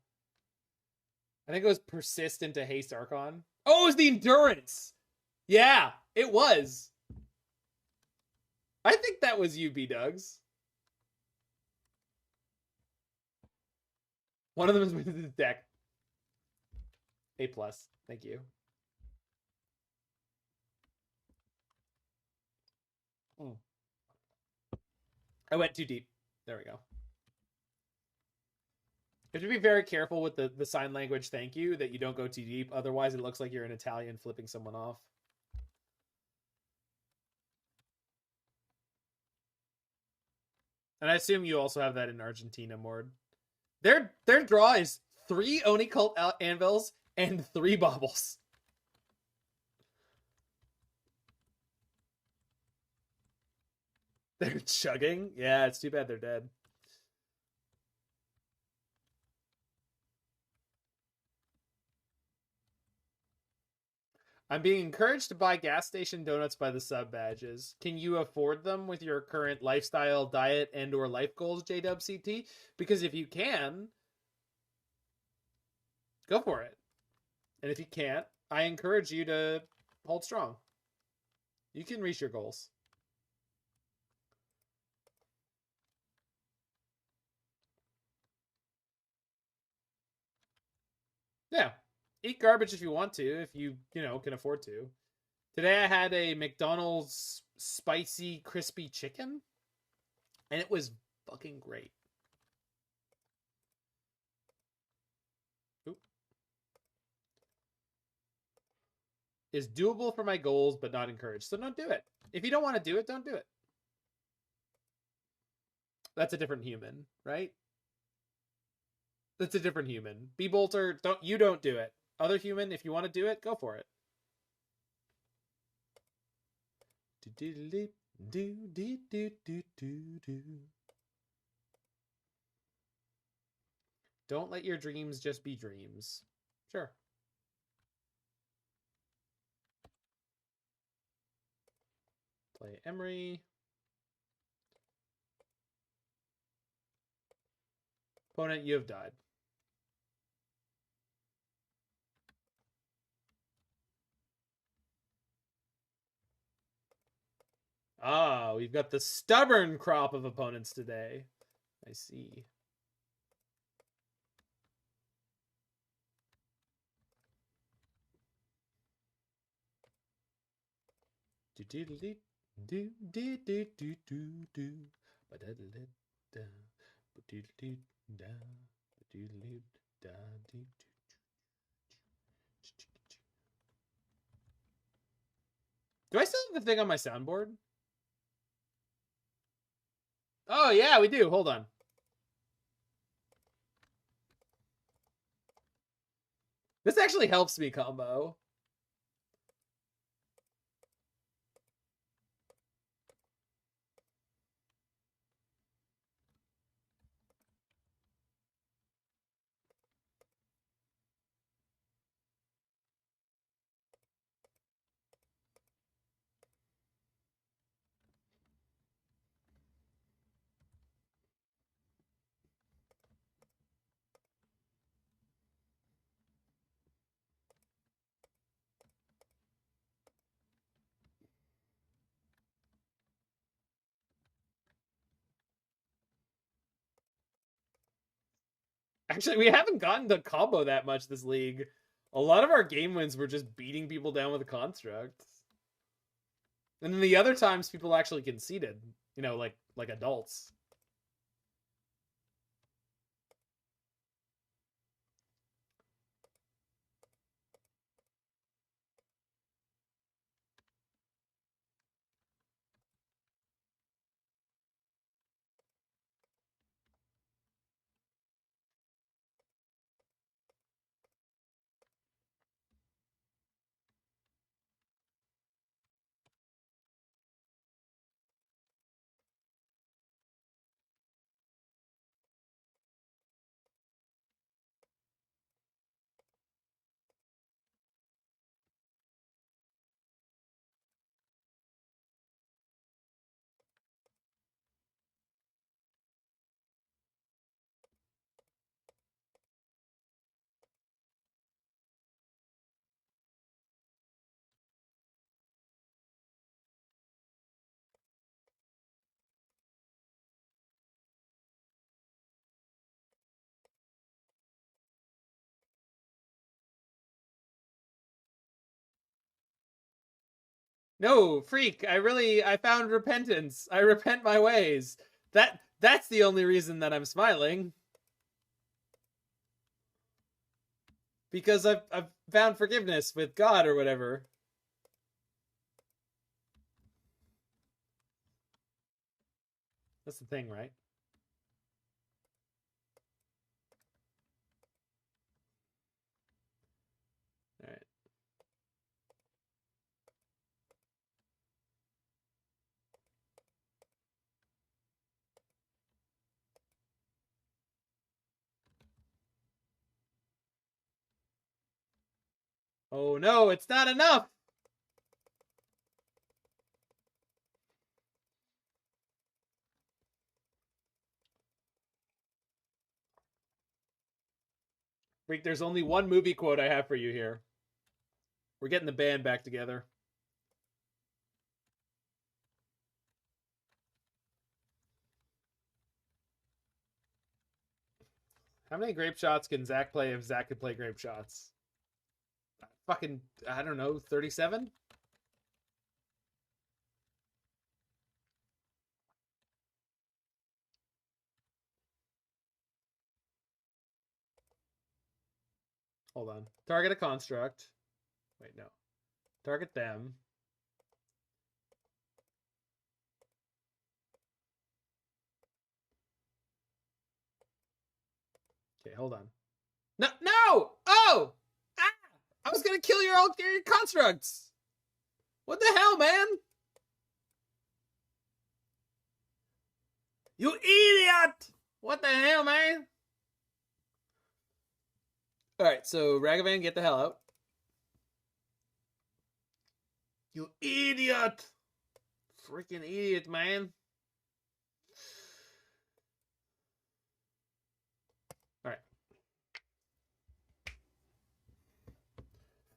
I think it was Persist into Haste Archon. Oh, it was the Endurance! Yeah, it was. I think that was you, B-Dugs. One of them is with the deck. A+. Thank you. I went too deep. There we go. You have to be very careful with the sign language thank you that you don't go too deep. Otherwise, it looks like you're an Italian flipping someone off. And I assume you also have that in Argentina, Mord. Their draw is 3 Oni Cult Anvils and 3 Baubles. They're chugging? Yeah, it's too bad they're dead. I'm being encouraged to buy gas station donuts by the sub badges. Can you afford them with your current lifestyle, diet, and or life goals, JWCT? Because if you can, go for it. And if you can't, I encourage you to hold strong. You can reach your goals. Yeah. Eat garbage if you want to, if you can afford to. Today I had a McDonald's spicy crispy chicken, and it was fucking great. Oop. Is doable for my goals, but not encouraged. So don't do it. If you don't want to do it, don't do it. That's a different human, right? That's a different human. B-Bolter, don't do it. Other human, if you want to do it, go for it. Don't let your dreams just be dreams. Sure. Play Emry. Opponent, you have died. Ah, we've got the stubborn crop of opponents today. I see. Do I still have the thing on my soundboard? Oh, yeah, we do. Hold on. This actually helps me combo. Actually, we haven't gotten to combo that much this league. A lot of our game wins were just beating people down with a construct. And then the other times people actually conceded, you know, like adults. No, freak, I found repentance. I repent my ways. That's the only reason that I'm smiling. Because I've found forgiveness with God or whatever. That's the thing, right? All right. Oh no, it's not enough. Freak, there's only one movie quote I have for you here. We're getting the band back together. How many grape shots can Zach play if Zach could play grape shots? Fucking, I don't know, 37? Hold on. Target a construct. Wait, no. Target them. Okay, hold on. No! No! Oh! Ah! I was gonna kill your constructs! What the hell, man? You idiot! What the hell, man? Alright, so Ragavan, get the hell out. You idiot! Freaking idiot, man. Alright.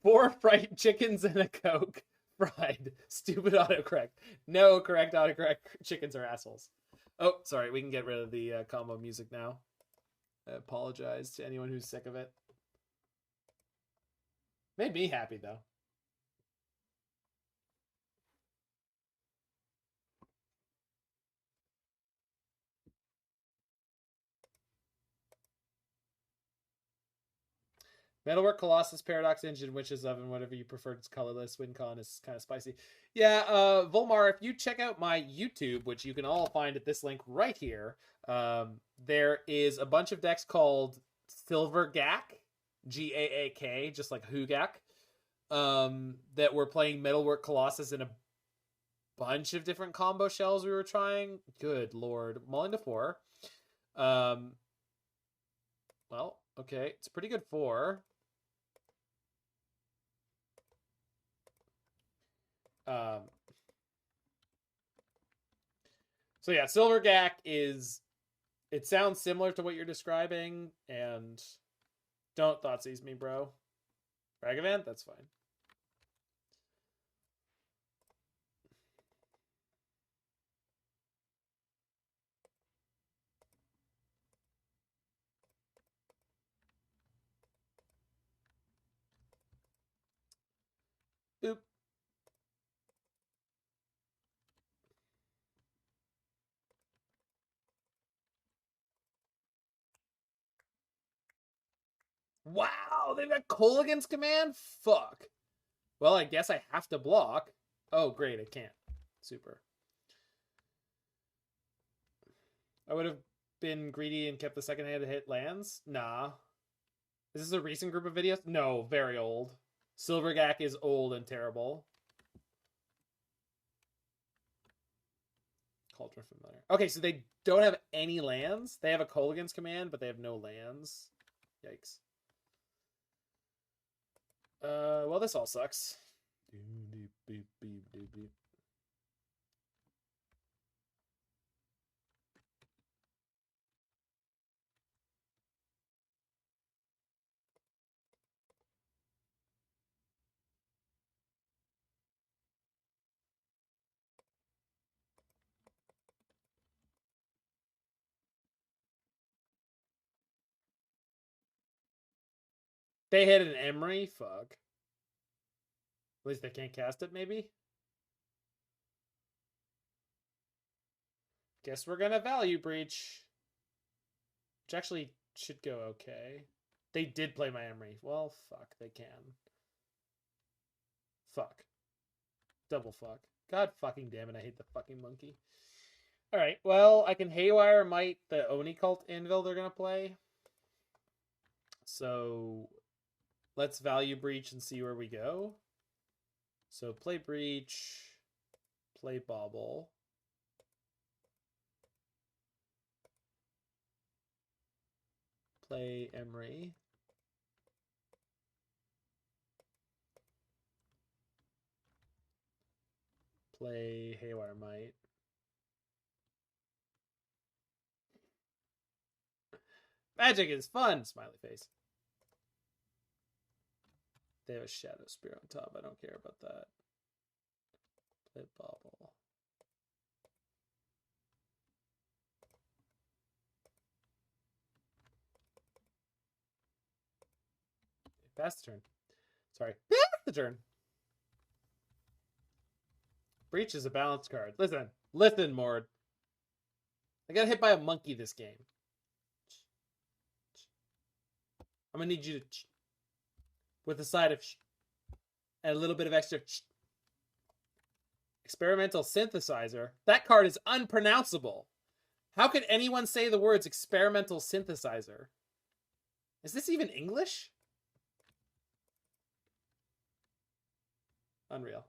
4 fried chickens and a Coke. Fried. Stupid autocorrect. No correct autocorrect. Chickens are assholes. Oh, sorry. We can get rid of the combo music now. I apologize to anyone who's sick of it. Made me happy, though. Metalwork, Colossus, Paradox Engine, Witch's Oven, whatever you prefer. It's colorless. WinCon is kind of spicy. Yeah, Volmar, if you check out my YouTube, which you can all find at this link right here, there is a bunch of decks called Silver Gack, Gaak, just like Hugak, that were playing Metalwork Colossus in a bunch of different combo shells we were trying. Good lord. Mulling to 4. Well, okay. It's a pretty good 4. So yeah, Silver Gack is, it sounds similar to what you're describing, and don't Thoughtseize me, bro. Ragavan, that's fine. Boop. Wow, they've got Kolaghan's Command? Fuck. Well, I guess I have to block. Oh, great, I can't. Super. I would have been greedy and kept the second hand to hit lands? Nah. Is this a recent group of videos? No, very old. Silvergak is old and terrible. Cauldron Familiar. Okay, so they don't have any lands? They have a Kolaghan's Command, but they have no lands. Yikes. Well, this all sucks. They hit an Emry? Fuck. At least they can't cast it, maybe? Guess we're gonna Value Breach. Which actually should go okay. They did play my Emry. Well, fuck, they can. Fuck. Double fuck. God fucking damn it, I hate the fucking monkey. Alright, well, I can Haywire Mite the Oni Cult Anvil they're gonna play. So, let's Value Breach and see where we go. So, play Breach, play Bauble. Play Emry. Play Haywire Mite. Magic is fun! Smiley face. They have a Shadowspear on top. I don't care about that. Play Bauble. Pass the turn. Sorry. Pass the turn. Breach is a balanced card. Listen. Listen, Mord. I got hit by a monkey this game. I'm going to need you to... with a side of... and a little bit of extra... Experimental Synthesizer. That card is unpronounceable. How could anyone say the words Experimental Synthesizer? Is this even English? Unreal.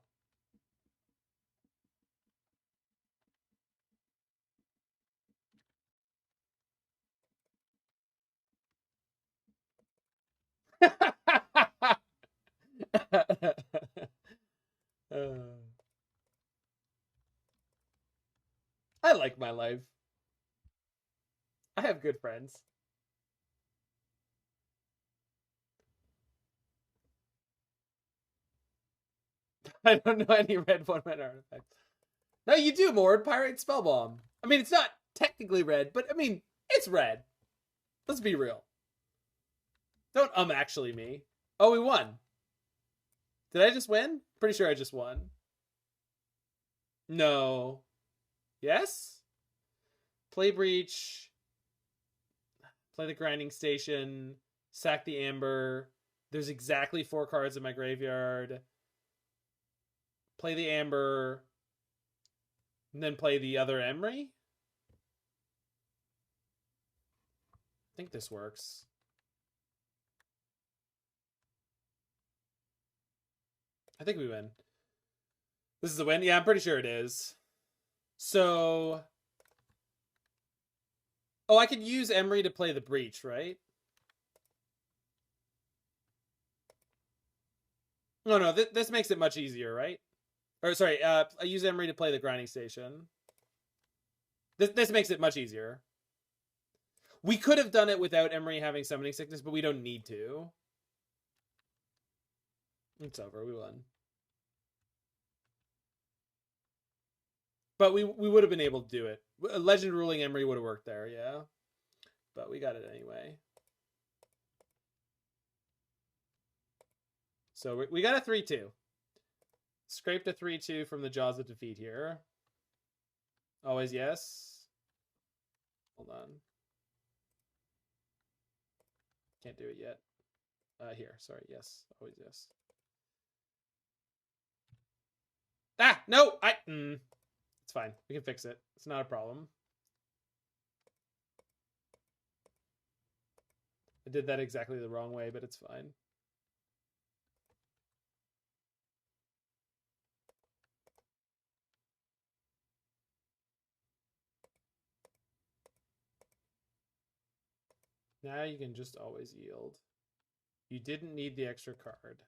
I like my life. I have good friends. I don't know any red 1-mana artifacts. No, you do, Mord. Pirate Spellbomb. I mean, it's not technically red, but I mean, it's red. Let's be real. Don't actually me. Oh, we won. Did I just win? Pretty sure I just won. No. Yes? Play Breach. Play the Grinding Station. Sack the Amber. There's exactly 4 cards in my graveyard. Play the Amber. And then play the other Emry? I think this works. I think we win. This is a win? Yeah, I'm pretty sure it is. So... oh, I could use Emry to play the Breach, right? No, no, this makes it much easier, right? Or, sorry, I use Emry to play the Grinding Station. This makes it much easier. We could have done it without Emry having Summoning Sickness, but we don't need to. It's over, we won. But we would have been able to do it. Legend Ruling Emry would have worked there, yeah. But we got it anyway. So we got a 3-2. Scraped a 3-2 from the jaws of defeat here. Always yes. Hold on. Can't do it yet. Here, sorry, yes. Always yes. Ah, no! It's fine. We can fix it. It's not a problem. I did that exactly the wrong way, but it's fine. Now you can just always yield. You didn't need the extra card.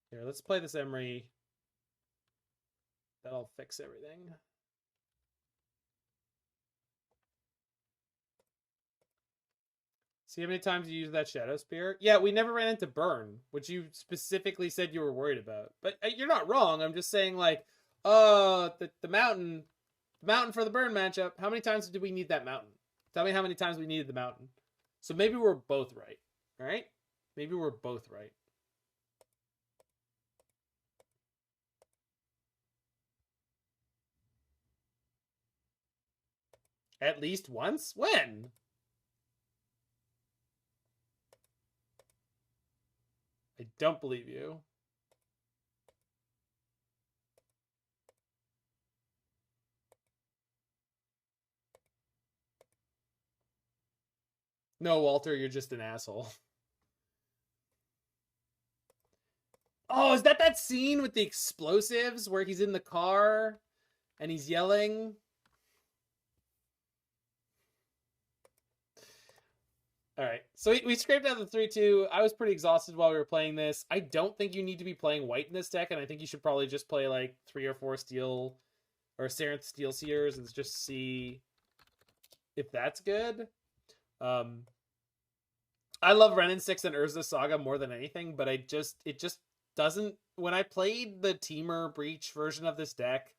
Here, let's play this Emry. That'll fix everything. See how many times you use that Shadowspear? Yeah, we never ran into burn, which you specifically said you were worried about. But you're not wrong. I'm just saying, like, the mountain for the burn matchup. How many times did we need that mountain? Tell me how many times we needed the mountain. So maybe we're both right. All right? Maybe we're both right. At least once? When? I don't believe you. No, Walter, you're just an asshole. Oh, is that scene with the explosives where he's in the car and he's yelling? All right, so we scraped out the 3-2. I was pretty exhausted while we were playing this. I don't think you need to be playing white in this deck, and I think you should probably just play like 3 or 4 steel or Sarinth Steelseekers and just see if that's good. I love Ren 6 and Urza Saga more than anything, but it just doesn't. When I played the Teamer Breach version of this deck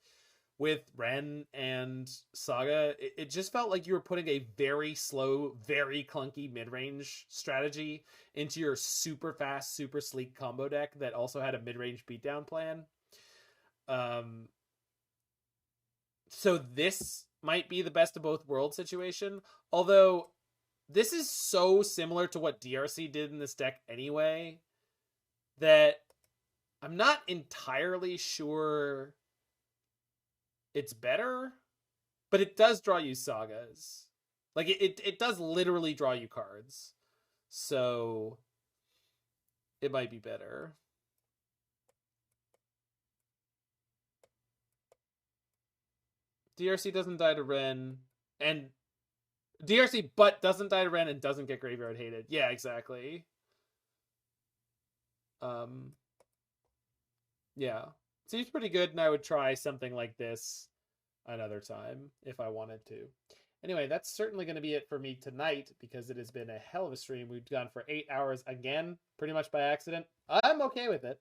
with Ren and Saga, it just felt like you were putting a very slow, very clunky mid-range strategy into your super fast, super sleek combo deck that also had a mid-range beatdown plan. So this might be the best of both worlds situation, although this is so similar to what DRC did in this deck anyway that I'm not entirely sure it's better, but it does draw you sagas. Like, it does literally draw you cards. So it might be better. DRC doesn't die to Ren, and DRC but doesn't die to Ren and doesn't get graveyard hated. Yeah, exactly. Yeah. Seems pretty good, and I would try something like this another time if I wanted to. Anyway, that's certainly going to be it for me tonight because it has been a hell of a stream. We've gone for 8 hours again, pretty much by accident. I'm okay with it.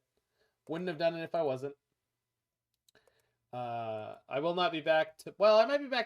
Wouldn't have done it if I wasn't. I will not be back to... Well, I might be back